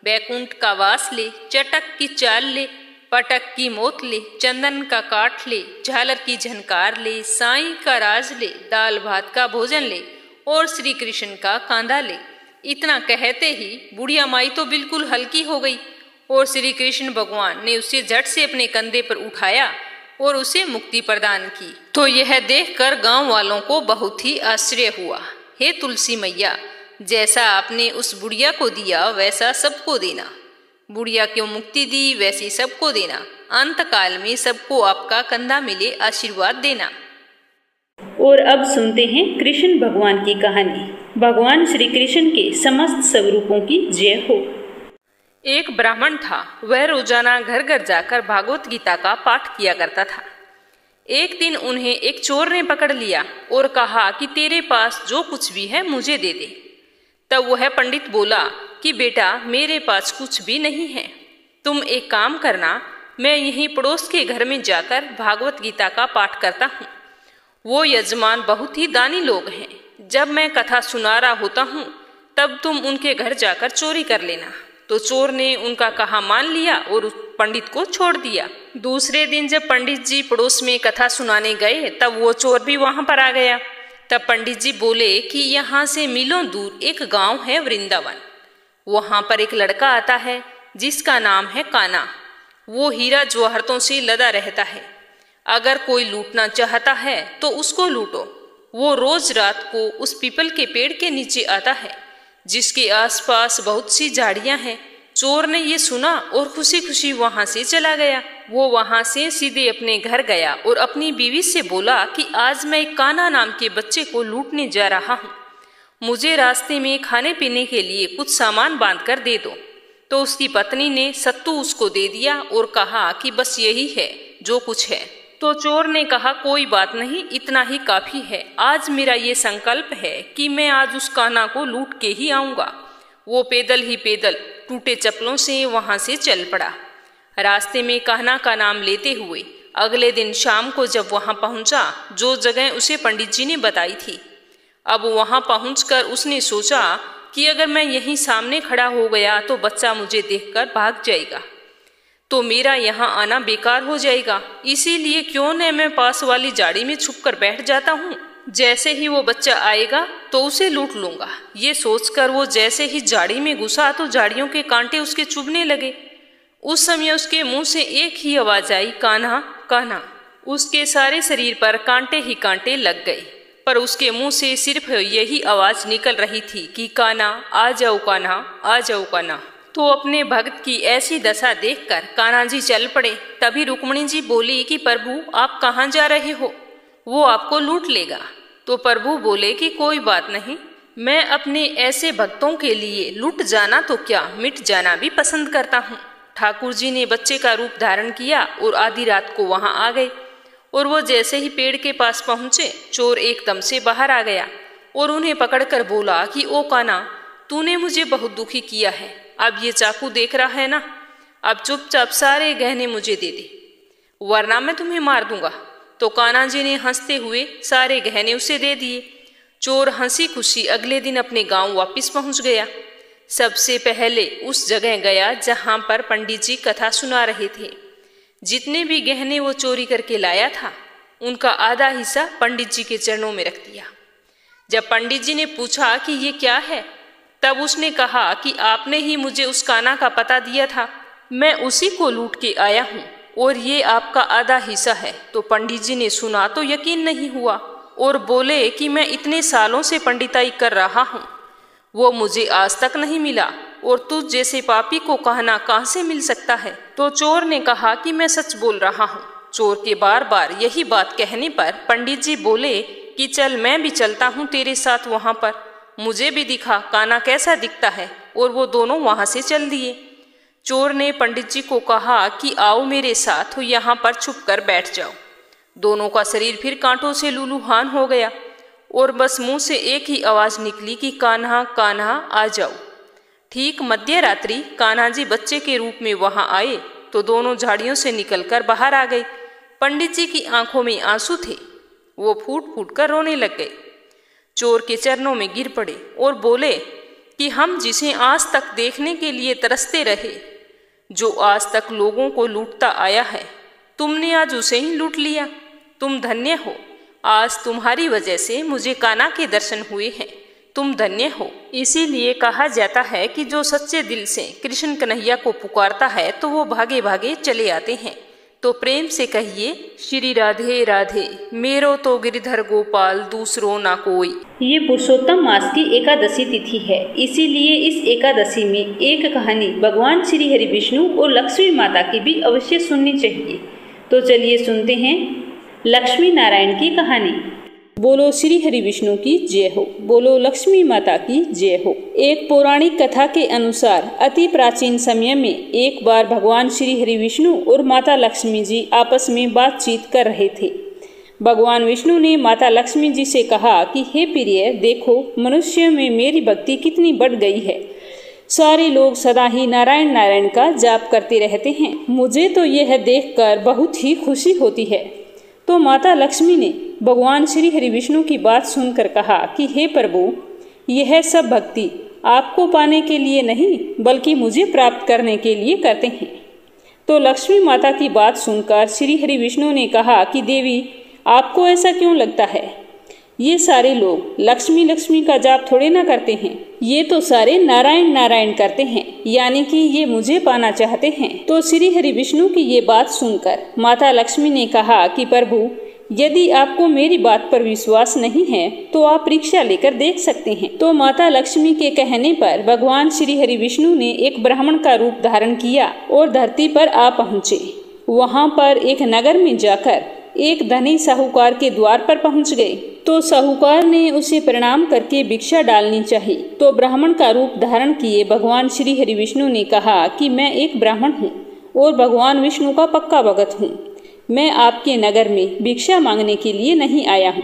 बैकुंठ का वास ले, चटक की चाल ले, पटक की मोत ले, चंदन का काठ ले, झालर की झनकार ले, साईं का राज ले, दाल भात का भोजन ले और श्री कृष्ण का कांधा ले। इतना कहते ही बुढ़िया माई तो बिल्कुल हल्की हो गई और श्री कृष्ण भगवान ने उसे झट से अपने कंधे पर उठाया और उसे मुक्ति प्रदान की। तो यह देखकर गांव वालों को बहुत ही आश्चर्य हुआ। हे तुलसी मैया, जैसा आपने उस बुढ़िया को दिया वैसा सबको देना। बुढ़िया क्यों मुक्ति दी वैसी सबको देना। अंत काल में सबको आपका कंधा मिले आशीर्वाद देना। और अब सुनते हैं कृष्ण भगवान की कहानी। भगवान श्री कृष्ण के समस्त स्वरूपों की जय हो। एक ब्राह्मण था, वह रोजाना घर घर जाकर भागवत गीता का पाठ किया करता था। एक दिन उन्हें एक चोर ने पकड़ लिया और कहा कि तेरे पास जो कुछ भी है मुझे दे दे। तब वह पंडित बोला कि बेटा मेरे पास कुछ भी नहीं है, तुम एक काम करना, मैं यहीं पड़ोस के घर में जाकर भागवत गीता का पाठ करता हूँ। वो यजमान बहुत ही दानी लोग हैं, जब मैं कथा सुना रहा होता हूँ तब तुम उनके घर जाकर चोरी कर लेना। तो चोर ने उनका कहा मान लिया और उस पंडित को छोड़ दिया। दूसरे दिन जब पंडित जी पड़ोस में कथा सुनाने गए तब वो चोर भी वहां पर आ गया। तब पंडित जी बोले कि यहाँ से मीलों दूर एक गांव है वृंदावन, वहां पर एक लड़का आता है जिसका नाम है काना। वो हीरा जवाहरतों से लदा रहता है, अगर कोई लूटना चाहता है तो उसको लूटो। वो रोज रात को उस पीपल के पेड़ के नीचे आता है जिसके आसपास बहुत सी झाड़ियां हैं। चोर ने ये सुना और खुशी खुशी वहां से चला गया। वो वहां से सीधे अपने घर गया और अपनी बीवी से बोला कि आज मैं एक काना नाम के बच्चे को लूटने जा रहा हूँ, मुझे रास्ते में खाने पीने के लिए कुछ सामान बांध कर दे दो। तो उसकी पत्नी ने सत्तू उसको दे दिया और कहा कि बस यही है जो कुछ है। तो चोर ने कहा कोई बात नहीं, इतना ही काफी है, आज मेरा ये संकल्प है कि मैं आज उस काना को लूट के ही आऊंगा। वो पैदल ही पैदल टूटे चप्पलों से वहां से चल पड़ा। रास्ते में कान्हा का नाम लेते हुए अगले दिन शाम को जब वहां पहुंचा, जो जगह उसे पंडित जी ने बताई थी, अब वहां पहुंचकर उसने सोचा कि अगर मैं यहीं सामने खड़ा हो गया तो बच्चा मुझे देखकर भाग जाएगा, तो मेरा यहाँ आना बेकार हो जाएगा, इसीलिए क्यों न मैं पास वाली झाड़ी में छुपकर बैठ जाता हूँ। जैसे ही वो बच्चा आएगा तो उसे लूट लूंगा। ये सोचकर वो जैसे ही झाड़ी में घुसा तो झाड़ियों के कांटे उसके चुभने लगे। उस समय उसके मुंह से एक ही आवाज आई, कान्हा कान्हा। उसके सारे शरीर पर कांटे ही कांटे लग गए, पर उसके मुंह से सिर्फ यही आवाज निकल रही थी कि कान्हा आ जाओ, कान्हा आ जाओ, कान्हा। तो अपने भक्त की ऐसी दशा देखकर कान्हा जी चल पड़े। तभी रुक्मिणी जी बोली कि प्रभु आप कहाँ जा रहे हो, वो आपको लूट लेगा। तो प्रभु बोले कि कोई बात नहीं, मैं अपने ऐसे भक्तों के लिए लूट जाना तो क्या, मिट जाना भी पसंद करता हूँ। ठाकुर जी ने बच्चे का रूप धारण किया और आधी रात को वहां आ गए। और वो जैसे ही पेड़ के पास पहुंचे, चोर एकदम से बाहर आ गया और उन्हें पकड़कर बोला कि ओ कान्हा, तूने मुझे बहुत दुखी किया है। अब ये चाकू देख रहा है ना, अब चुपचाप सारे गहने मुझे दे दे, वरना मैं तुम्हें मार दूंगा। तो कान्हा जी ने हंसते हुए सारे गहने उसे दे दिए। चोर हंसी खुशी अगले दिन अपने गांव वापस पहुंच गया। सबसे पहले उस जगह गया जहां पर पंडित जी कथा सुना रहे थे। जितने भी गहने वो चोरी करके लाया था, उनका आधा हिस्सा पंडित जी के चरणों में रख दिया। जब पंडित जी ने पूछा कि ये क्या है, तब उसने कहा कि आपने ही मुझे उस कान्हा का पता दिया था, मैं उसी को लूट के आया हूँ और ये आपका आधा हिस्सा है। तो पंडित जी ने सुना तो यकीन नहीं हुआ और बोले कि मैं इतने सालों से पंडिताई कर रहा हूँ, वो मुझे आज तक नहीं मिला और तुझ जैसे पापी को कहना कहाँ से मिल सकता है। तो चोर ने कहा कि मैं सच बोल रहा हूँ। चोर के बार बार यही बात कहने पर पंडित जी बोले कि चल मैं भी चलता हूँ तेरे साथ वहाँ पर, मुझे भी दिखा कान्हा कैसा दिखता है। और वो दोनों वहाँ से चल दिए। चोर ने पंडित जी को कहा कि आओ मेरे साथ, यहाँ पर छुप कर बैठ जाओ। दोनों का शरीर फिर कांटों से लूलूहान हो गया और बस मुंह से एक ही आवाज निकली कि कान्हा, कान्हा आ जाओ। ठीक मध्य रात्रि कान्हा जी बच्चे के रूप में वहां आए तो दोनों झाड़ियों से निकलकर बाहर आ गए। पंडित जी की आंखों में आंसू थे, वो फूट फूट कर रोने लग गए। चोर के चरणों में गिर पड़े और बोले कि हम जिसे आज तक देखने के लिए तरसते रहे, जो आज तक लोगों को लूटता आया है, तुमने आज उसे ही लूट लिया। तुम धन्य हो, आज तुम्हारी वजह से मुझे कान्हा के दर्शन हुए हैं, तुम धन्य हो। इसीलिए कहा जाता है कि जो सच्चे दिल से कृष्ण कन्हैया को पुकारता है तो वो भागे भागे चले आते हैं। तो प्रेम से कहिए श्री राधे राधे, मेरो तो गिरधर गोपाल दूसरो ना कोई। ये पुरुषोत्तम मास की एकादशी तिथि है, इसीलिए इस एकादशी में एक कहानी भगवान श्री हरि विष्णु और लक्ष्मी माता की भी अवश्य सुननी चाहिए। तो चलिए सुनते हैं लक्ष्मी नारायण की कहानी। बोलो श्री हरि विष्णु की जय हो, बोलो लक्ष्मी माता की जय हो। एक पौराणिक कथा के अनुसार अति प्राचीन समय में एक बार भगवान श्री हरि विष्णु और माता लक्ष्मी जी आपस में बातचीत कर रहे थे। भगवान विष्णु ने माता लक्ष्मी जी से कहा कि हे प्रिय, देखो मनुष्य में मेरी भक्ति कितनी बढ़ गई है। सारे लोग सदा ही नारायण नारायण का जाप करते रहते हैं, मुझे तो यह देखकर बहुत ही खुशी होती है। तो माता लक्ष्मी ने भगवान श्री हरि विष्णु की बात सुनकर कहा कि हे प्रभु, यह सब भक्ति आपको पाने के लिए नहीं बल्कि मुझे प्राप्त करने के लिए करते हैं। तो लक्ष्मी माता की बात सुनकर श्री हरि विष्णु ने कहा कि देवी, आपको ऐसा क्यों लगता है? ये सारे लोग लक्ष्मी लक्ष्मी का जाप थोड़े ना करते हैं, ये तो सारे नारायण नारायण करते हैं, यानी कि ये मुझे पाना चाहते हैं। तो श्री हरि विष्णु की ये बात सुनकर माता लक्ष्मी ने कहा कि प्रभु, यदि आपको मेरी बात पर विश्वास नहीं है तो आप परीक्षा लेकर देख सकते हैं। तो माता लक्ष्मी के कहने पर भगवान श्री हरि विष्णु ने एक ब्राह्मण का रूप धारण किया और धरती पर आ पहुँचे। वहाँ पर एक नगर में जाकर एक धनी साहूकार के द्वार पर पहुंच गए। तो साहूकार ने उसे प्रणाम करके भिक्षा डालनी चाहिए। तो ब्राह्मण का रूप धारण किए भगवान श्री हरि विष्णु ने कहा कि मैं एक ब्राह्मण हूँ और भगवान विष्णु का पक्का भगत हूँ। मैं आपके नगर में भिक्षा मांगने के लिए नहीं आया हूँ,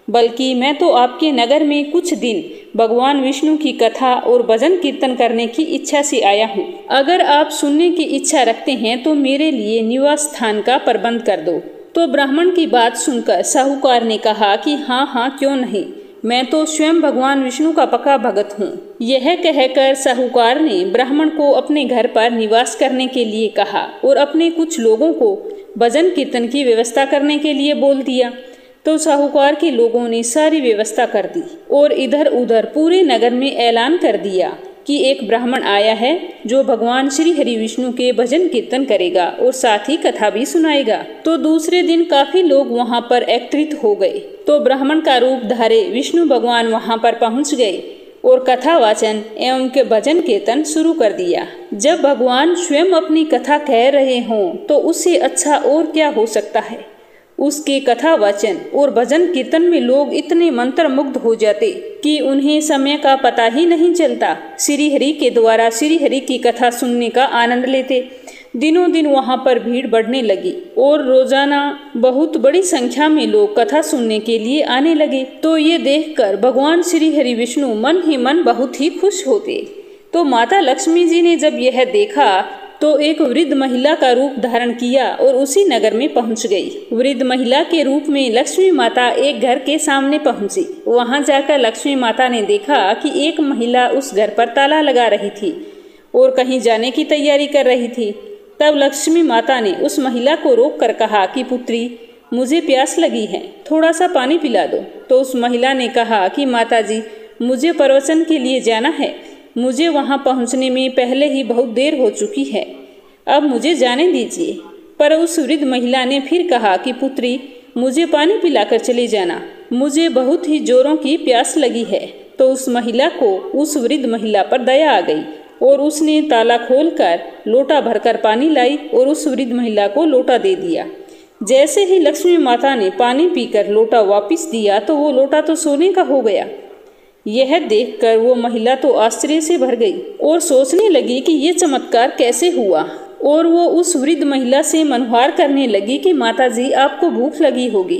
बल्कि मैं तो आपके नगर में कुछ दिन भगवान विष्णु की कथा और भजन कीर्तन करने की इच्छा से आया हूँ। अगर आप सुनने की इच्छा रखते हैं तो मेरे लिए निवास स्थान का प्रबंध कर दो। तो ब्राह्मण की बात सुनकर साहूकार ने कहा कि हाँ हाँ क्यों नहीं, मैं तो स्वयं भगवान विष्णु का पक्का भगत हूँ। यह कहकर साहूकार ने ब्राह्मण को अपने घर पर निवास करने के लिए कहा और अपने कुछ लोगों को भजन कीर्तन की व्यवस्था करने के लिए बोल दिया। तो साहूकार के लोगों ने सारी व्यवस्था कर दी और इधर उधर पूरे नगर में ऐलान कर दिया कि एक ब्राह्मण आया है जो भगवान श्री हरि विष्णु के भजन कीर्तन करेगा और साथ ही कथा भी सुनाएगा। तो दूसरे दिन काफी लोग वहां पर एकत्रित हो गए। तो ब्राह्मण का रूप धारे विष्णु भगवान वहां पर पहुंच गए और कथा वाचन एवं के भजन कीर्तन शुरू कर दिया। जब भगवान स्वयं अपनी कथा कह रहे हों तो उससे अच्छा और क्या हो सकता है। उसके कथा वाचन और भजन कीर्तन में लोग इतने मंत्रमुग्ध हो जाते कि उन्हें समय का पता ही नहीं चलता। श्री हरि के द्वारा श्री हरि की कथा सुनने का आनंद लेते। दिनों दिन वहां पर भीड़ बढ़ने लगी और रोजाना बहुत बड़ी संख्या में लोग कथा सुनने के लिए आने लगे। तो ये देखकर भगवान श्री हरि विष्णु मन ही मन बहुत ही खुश होते। तो माता लक्ष्मी जी ने जब यह देखा तो एक वृद्ध महिला का रूप धारण किया और उसी नगर में पहुंच गई। वृद्ध महिला के रूप में लक्ष्मी माता एक घर के सामने पहुंची। वहां जाकर लक्ष्मी माता ने देखा कि एक महिला उस घर पर ताला लगा रही थी और कहीं जाने की तैयारी कर रही थी। तब लक्ष्मी माता ने उस महिला को रोक कर कहा कि पुत्री, मुझे प्यास लगी है, थोड़ा सा पानी पिला दो। तो उस महिला ने कहा कि माताजी, मुझे प्रवचन के लिए जाना है, मुझे वहां पहुंचने में पहले ही बहुत देर हो चुकी है, अब मुझे जाने दीजिए। पर उस वृद्ध महिला ने फिर कहा कि पुत्री, मुझे पानी पिलाकर चले जाना, मुझे बहुत ही जोरों की प्यास लगी है। तो उस महिला को उस वृद्ध महिला पर दया आ गई और उसने ताला खोलकर लोटा भरकर पानी लाई और उस वृद्ध महिला को लोटा दे दिया। जैसे ही लक्ष्मी माता ने पानी पीकर लोटा वापस दिया तो वो लोटा तो सोने का हो गया। यह देखकर वो महिला तो आश्चर्य से भर गई और सोचने लगी कि ये चमत्कार कैसे हुआ। और वो उस वृद्ध महिला से मनोहार करने लगी कि माताजी, आपको भूख लगी होगी,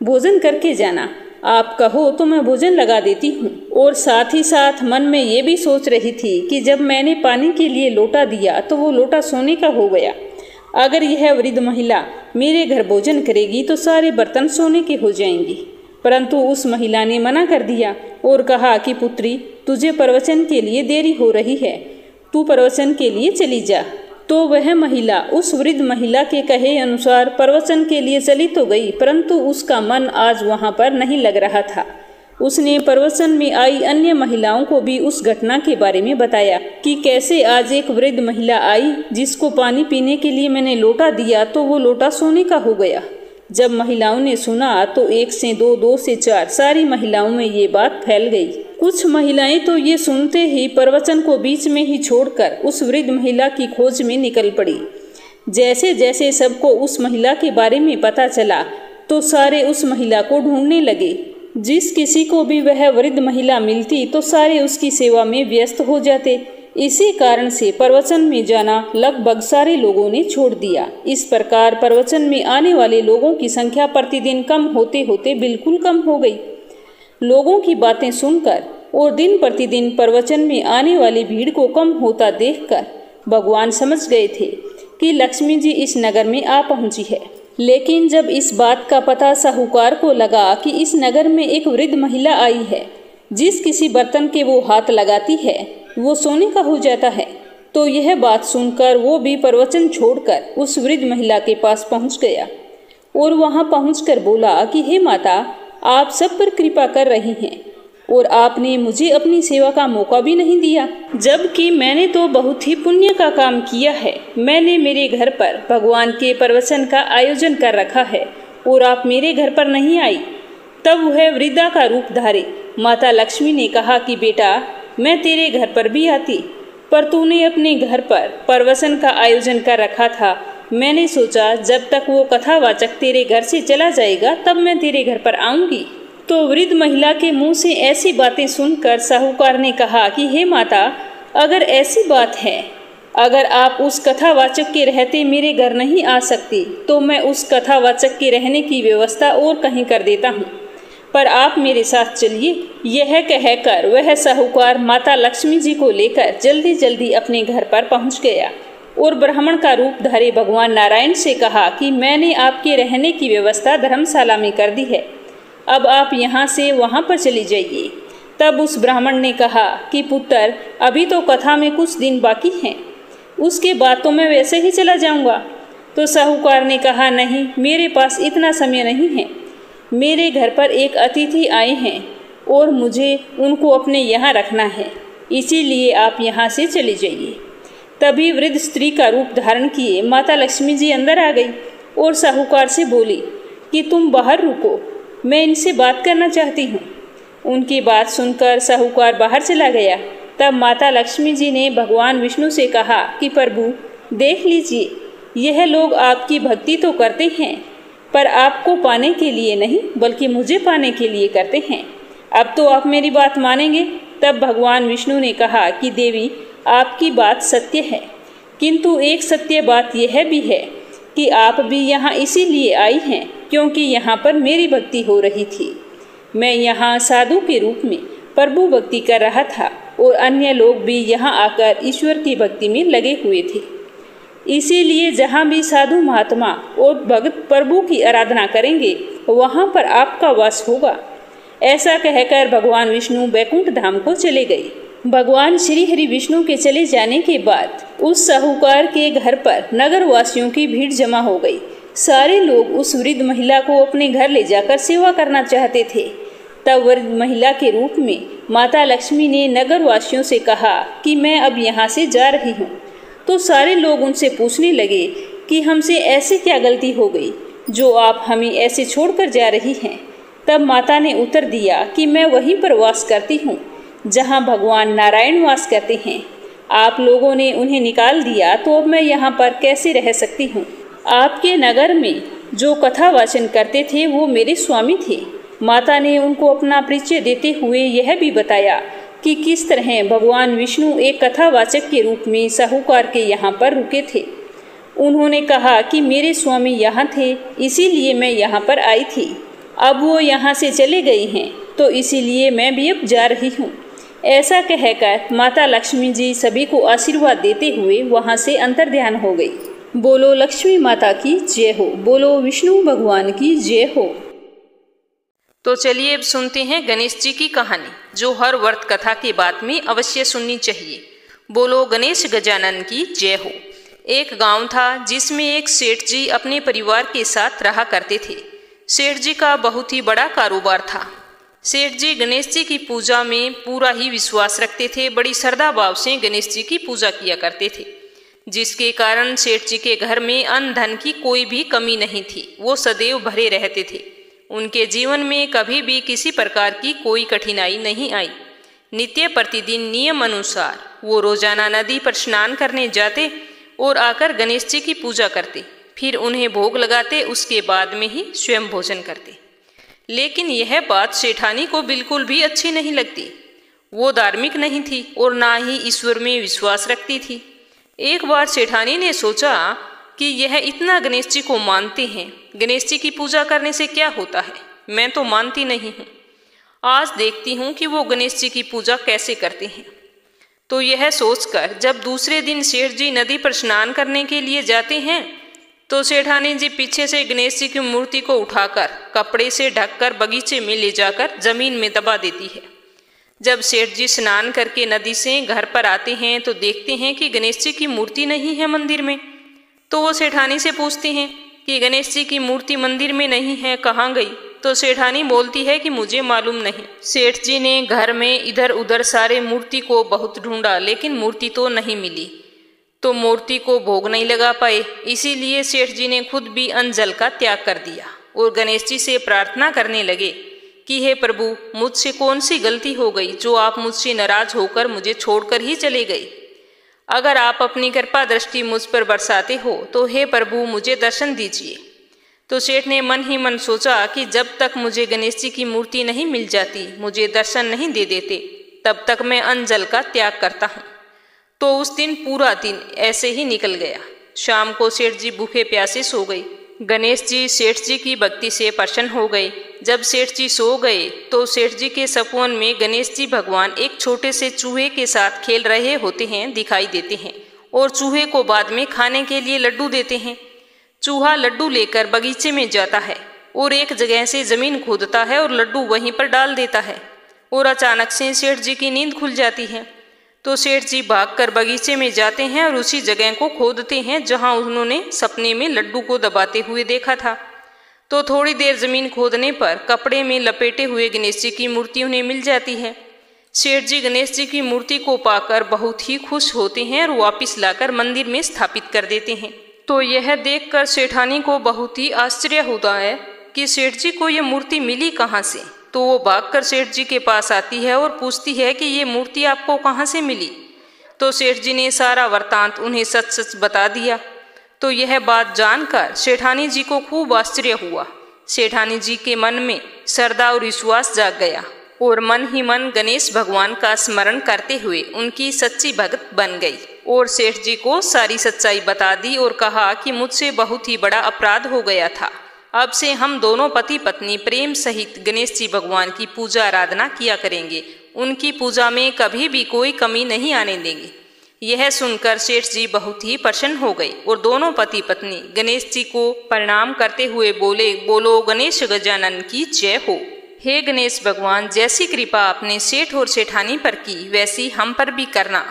भोजन करके जाना, आप कहो तो मैं भोजन लगा देती हूँ। और साथ ही साथ मन में ये भी सोच रही थी कि जब मैंने पानी के लिए लोटा दिया तो वो लोटा सोने का हो गया। अगर यह वृद्ध महिला मेरे घर भोजन करेगी तो सारे बर्तन सोने के हो जाएंगी। परंतु उस महिला ने मना कर दिया और कहा कि पुत्री, तुझे प्रवचन के लिए देरी हो रही है, तू प्रवचन के लिए चली जा। तो वह महिला उस वृद्ध महिला के कहे अनुसार प्रवचन के लिए चली तो गई, परंतु उसका मन आज वहां पर नहीं लग रहा था। उसने प्रवचन में आई अन्य महिलाओं को भी उस घटना के बारे में बताया कि कैसे आज एक वृद्ध महिला आई जिसको पानी पीने के लिए मैंने लोटा दिया तो वो लोटा सोने का हो गया। जब महिलाओं ने सुना तो 1 से 2, 2 से 4 सारी महिलाओं में ये बात फैल गई। कुछ महिलाएं तो ये सुनते ही प्रवचन को बीच में ही छोड़कर उस वृद्ध महिला की खोज में निकल पड़ी। जैसे जैसे सबको उस महिला के बारे में पता चला तो सारे उस महिला को ढूंढने लगे। जिस किसी को भी वह वृद्ध महिला मिलती तो सारे उसकी सेवा में व्यस्त हो जाते। इसी कारण से प्रवचन में जाना लगभग सारे लोगों ने छोड़ दिया। इस प्रकार प्रवचन में आने वाले लोगों की संख्या प्रतिदिन कम होते होते बिल्कुल कम हो गई। लोगों की बातें सुनकर और दिन प्रतिदिन प्रवचन में आने वाली भीड़ को कम होता देखकर भगवान समझ गए थे कि लक्ष्मी जी इस नगर में आ पहुंची है। लेकिन जब इस बात का पता साहूकार को लगा कि इस नगर में एक वृद्ध महिला आई है, जिस किसी बर्तन के वो हाथ लगाती है वो सोने का हो जाता है, तो यह बात सुनकर वो भी प्रवचन छोड़कर उस वृद्ध महिला के पास पहुंच गया और वहां पहुंचकर बोला कि हे माता, आप सब पर कृपा कर रही हैं और आपने मुझे अपनी सेवा का मौका भी नहीं दिया, जबकि मैंने तो बहुत ही पुण्य का काम किया है। मैंने मेरे घर पर भगवान के प्रवचन का आयोजन कर रखा है और आप मेरे घर पर नहीं आई। तब वह वृद्धा का रूप धारे माता लक्ष्मी ने कहा कि बेटा, मैं तेरे घर पर भी आती, पर तूने अपने घर पर प्रवचन का आयोजन कर रखा था। मैंने सोचा जब तक वो कथावाचक तेरे घर से चला जाएगा तब मैं तेरे घर पर आऊंगी। तो वृद्ध महिला के मुंह से ऐसी बातें सुनकर साहूकार ने कहा कि हे माता, अगर ऐसी बात है, अगर आप उस कथावाचक के रहते मेरे घर नहीं आ सकती तो मैं उस कथावाचक के रहने की व्यवस्था और कहीं कर देता हूँ, पर आप मेरे साथ चलिए। यह कहकर वह साहूकार माता लक्ष्मी जी को लेकर जल्दी जल्दी अपने घर पर पहुंच गया और ब्राह्मण का रूप धारे भगवान नारायण से कहा कि मैंने आपके रहने की व्यवस्था धर्मशाला में कर दी है, अब आप यहाँ से वहाँ पर चली जाइए। तब उस ब्राह्मण ने कहा कि पुत्र, अभी तो कथा में कुछ दिन बाकी हैं, उसके बाद तो मैं वैसे ही चला जाऊँगा। तो साहूकार ने कहा, नहीं, मेरे पास इतना समय नहीं है, मेरे घर पर एक अतिथि आए हैं और मुझे उनको अपने यहाँ रखना है। इसीलिए आप यहाँ से चले जाइए। तभी वृद्ध स्त्री का रूप धारण किए माता लक्ष्मी जी अंदर आ गई और साहूकार से बोली कि तुम बाहर रुको, मैं इनसे बात करना चाहती हूँ। उनकी बात सुनकर साहूकार बाहर चला गया। तब माता लक्ष्मी जी ने भगवान विष्णु से कहा कि प्रभु देख लीजिए, यह लोग आपकी भक्ति तो करते हैं पर आपको पाने के लिए नहीं बल्कि मुझे पाने के लिए करते हैं। अब तो आप मेरी बात मानेंगे। तब भगवान विष्णु ने कहा कि देवी आपकी बात सत्य है, किंतु एक सत्य बात यह भी है कि आप भी यहाँ इसीलिए आई हैं क्योंकि यहाँ पर मेरी भक्ति हो रही थी। मैं यहाँ साधु के रूप में प्रभु भक्ति कर रहा था और अन्य लोग भी यहाँ आकर ईश्वर की भक्ति में लगे हुए थे। इसीलिए जहाँ भी साधु महात्मा और भक्त प्रभु की आराधना करेंगे वहाँ पर आपका वास होगा। ऐसा कहकर भगवान विष्णु बैकुंठ धाम को चले गए। भगवान श्री हरि विष्णु के चले जाने के बाद उस साहूकार के घर पर नगर वासियों की भीड़ जमा हो गई। सारे लोग उस वृद्ध महिला को अपने घर ले जाकर सेवा करना चाहते थे। तब वृद्ध महिला के रूप में माता लक्ष्मी ने नगर वासियों से कहा कि मैं अब यहाँ से जा रही हूँ। तो सारे लोग उनसे पूछने लगे कि हमसे ऐसे क्या गलती हो गई जो आप हमें ऐसे छोड़कर जा रही हैं। तब माता ने उत्तर दिया कि मैं वहीं पर वास करती हूँ जहाँ भगवान नारायण वास करते हैं। आप लोगों ने उन्हें निकाल दिया तो अब मैं यहाँ पर कैसे रह सकती हूँ। आपके नगर में जो कथा वाचन करते थे वो मेरे स्वामी थे। माता ने उनको अपना परिचय देते हुए यह भी बताया कि किस तरह भगवान विष्णु एक कथावाचक के रूप में साहूकार के यहाँ पर रुके थे। उन्होंने कहा कि मेरे स्वामी यहाँ थे इसीलिए मैं यहाँ पर आई थी। अब वो यहाँ से चले गए हैं तो इसीलिए मैं भी अब जा रही हूँ। ऐसा कहकर माता लक्ष्मी जी सभी को आशीर्वाद देते हुए वहाँ से अंतर्ध्यान हो गई। बोलो लक्ष्मी माता की जय हो, बोलो विष्णु भगवान की जय हो। तो चलिए अब सुनते हैं गणेश जी की कहानी जो हर व्रत कथा के बाद में अवश्य सुननी चाहिए। बोलो गणेश गजानन की जय हो। एक गांव था जिसमें एक सेठ जी अपने परिवार के साथ रहा करते थे। सेठ जी का बहुत ही बड़ा कारोबार था। सेठ जी गणेश जी की पूजा में पूरा ही विश्वास रखते थे। बड़ी श्रद्धा भाव से गणेश जी की पूजा किया करते थे, जिसके कारण सेठ जी के घर में अन्न धन की कोई भी कमी नहीं थी। वो सदैव भरे रहते थे। उनके जीवन में कभी भी किसी प्रकार की कोई कठिनाई नहीं आई। नित्य प्रतिदिन नियम अनुसार वो रोजाना नदी पर स्नान करने जाते और आकर गणेश जी की पूजा करते, फिर उन्हें भोग लगाते, उसके बाद में ही स्वयं भोजन करते। लेकिन यह बात सेठानी को बिल्कुल भी अच्छी नहीं लगती। वो धार्मिक नहीं थी और ना ही ईश्वर में विश्वास रखती थी। एक बार सेठानी ने सोचा कि यह इतना गणेश जी को मानते हैं, गणेश जी की पूजा करने से क्या होता है, मैं तो मानती नहीं हूँ। आज देखती हूँ कि वो गणेश जी की पूजा कैसे करते हैं। तो यह सोचकर जब दूसरे दिन सेठ जी नदी पर स्नान करने के लिए जाते हैं तो सेठानी जी पीछे से गणेश जी की मूर्ति को उठाकर कपड़े से ढककर बगीचे में ले जाकर जमीन में दबा देती है। जब सेठ जी स्नान करके नदी से घर पर आते हैं तो देखते हैं कि गणेश जी की मूर्ति नहीं है मंदिर में। तो वो सेठानी से पूछते हैं कि गणेश जी की मूर्ति मंदिर में नहीं है, कहाँ गई? तो सेठानी बोलती है कि मुझे मालूम नहीं। सेठ जी ने घर में इधर उधर सारे मूर्ति को बहुत ढूंढा लेकिन मूर्ति तो नहीं मिली, तो मूर्ति को भोग नहीं लगा पाए। इसीलिए सेठ जी ने खुद भी अन्न जल का त्याग कर दिया और गणेश जी से प्रार्थना करने लगे कि हे प्रभु, मुझसे कौन सी गलती हो गई जो आप मुझसे नाराज होकर मुझे छोड़कर ही चले गए। अगर आप अपनी कृपा दृष्टि मुझ पर बरसाते हो तो हे प्रभु मुझे दर्शन दीजिए। तो सेठ ने मन ही मन सोचा कि जब तक मुझे गणेश जी की मूर्ति नहीं मिल जाती, मुझे दर्शन नहीं दे देते, तब तक मैं अन्न जल का त्याग करता हूँ। तो उस दिन पूरा दिन ऐसे ही निकल गया। शाम को सेठ जी भूखे प्यासे सो गए। गणेश जी सेठ जी की भक्ति से प्रसन्न हो गए। जब सेठ जी सो गए तो सेठ जी के सपन में गणेश जी भगवान एक छोटे से चूहे के साथ खेल रहे होते हैं दिखाई देते हैं और चूहे को बाद में खाने के लिए लड्डू देते हैं। चूहा लड्डू लेकर बगीचे में जाता है और एक जगह से जमीन खोदता है और लड्डू वहीं पर डाल देता है और अचानक से सेठ जी की नींद खुल जाती है। तो सेठ जी भागकर बगीचे में जाते हैं और उसी जगह को खोदते हैं जहां उन्होंने सपने में लड्डू को दबाते हुए देखा था। तो थोड़ी देर जमीन खोदने पर कपड़े में लपेटे हुए गणेश जी की मूर्ति उन्हें मिल जाती है। सेठ जी गणेश जी की मूर्ति को पाकर बहुत ही खुश होते हैं और वापस लाकर मंदिर में स्थापित कर देते हैं। तो यह देखकर सेठानी को बहुत ही आश्चर्य होता है कि सेठ जी को यह मूर्ति मिली कहाँ से। तो वो भागकर सेठ जी के पास आती है और पूछती है कि ये मूर्ति आपको कहाँ से मिली। तो सेठ जी ने सारा वृत्तांत उन्हें सच सच बता दिया। तो यह बात जानकर सेठानी जी को खूब आश्चर्य हुआ। सेठानी जी के मन में श्रद्धा और विश्वास जाग गया और मन ही मन गणेश भगवान का स्मरण करते हुए उनकी सच्ची भक्त बन गई और सेठ जी को सारी सच्चाई बता दी और कहा कि मुझसे बहुत ही बड़ा अपराध हो गया था। अब से हम दोनों पति पत्नी प्रेम सहित गणेश जी भगवान की पूजा आराधना किया करेंगे। उनकी पूजा में कभी भी कोई कमी नहीं आने देंगे। यह सुनकर सेठ जी बहुत ही प्रसन्न हो गए और दोनों पति पत्नी गणेश जी को प्रणाम करते हुए बोले, बोलो गणेश गजानन की जय हो। हे गणेश भगवान, जैसी कृपा आपने सेठ और सेठानी पर की वैसी हम पर भी करना।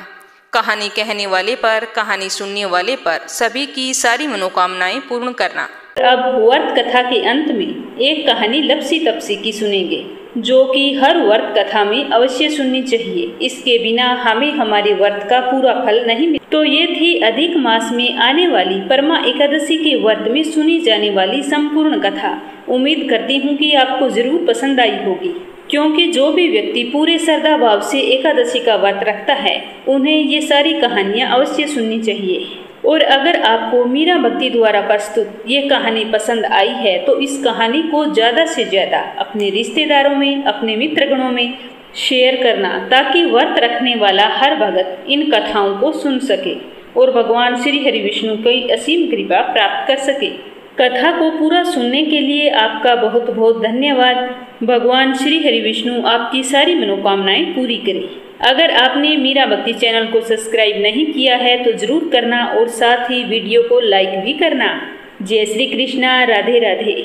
कहानी कहने वाले पर, कहानी सुनने वाले पर सभी की सारी मनोकामनाएं पूर्ण करना। अब वर्त कथा के अंत में एक कहानी लपसी तपसी की सुनेंगे, जो कि हर वर्त कथा में अवश्य सुननी चाहिए। इसके बिना हमें हमारे वर्त का पूरा फल नहीं मिलता। तो ये थी अधिक मास में आने वाली परमा एकादशी के वर्त में सुनी जाने वाली संपूर्ण कथा। उम्मीद करती हूँ कि आपको जरूर पसंद आई होगी, क्योंकि जो भी व्यक्ति पूरे श्रद्धा भाव से एकादशी का व्रत रखता है उन्हें ये सारी कहानियाँ अवश्य सुननी चाहिए। और अगर आपको मीरा भक्ति द्वारा प्रस्तुत ये कहानी पसंद आई है तो इस कहानी को ज़्यादा से ज़्यादा अपने रिश्तेदारों में, अपने मित्रगणों में शेयर करना, ताकि व्रत रखने वाला हर भगत इन कथाओं को सुन सके और भगवान श्री हरि विष्णु की असीम कृपा प्राप्त कर सके। कथा को पूरा सुनने के लिए आपका बहुत बहुत धन्यवाद। भगवान श्री हरि विष्णु आपकी सारी मनोकामनाएं पूरी करें। अगर आपने मीरा भक्ति चैनल को सब्सक्राइब नहीं किया है तो जरूर करना और साथ ही वीडियो को लाइक भी करना। जय श्री कृष्णा, राधे राधे।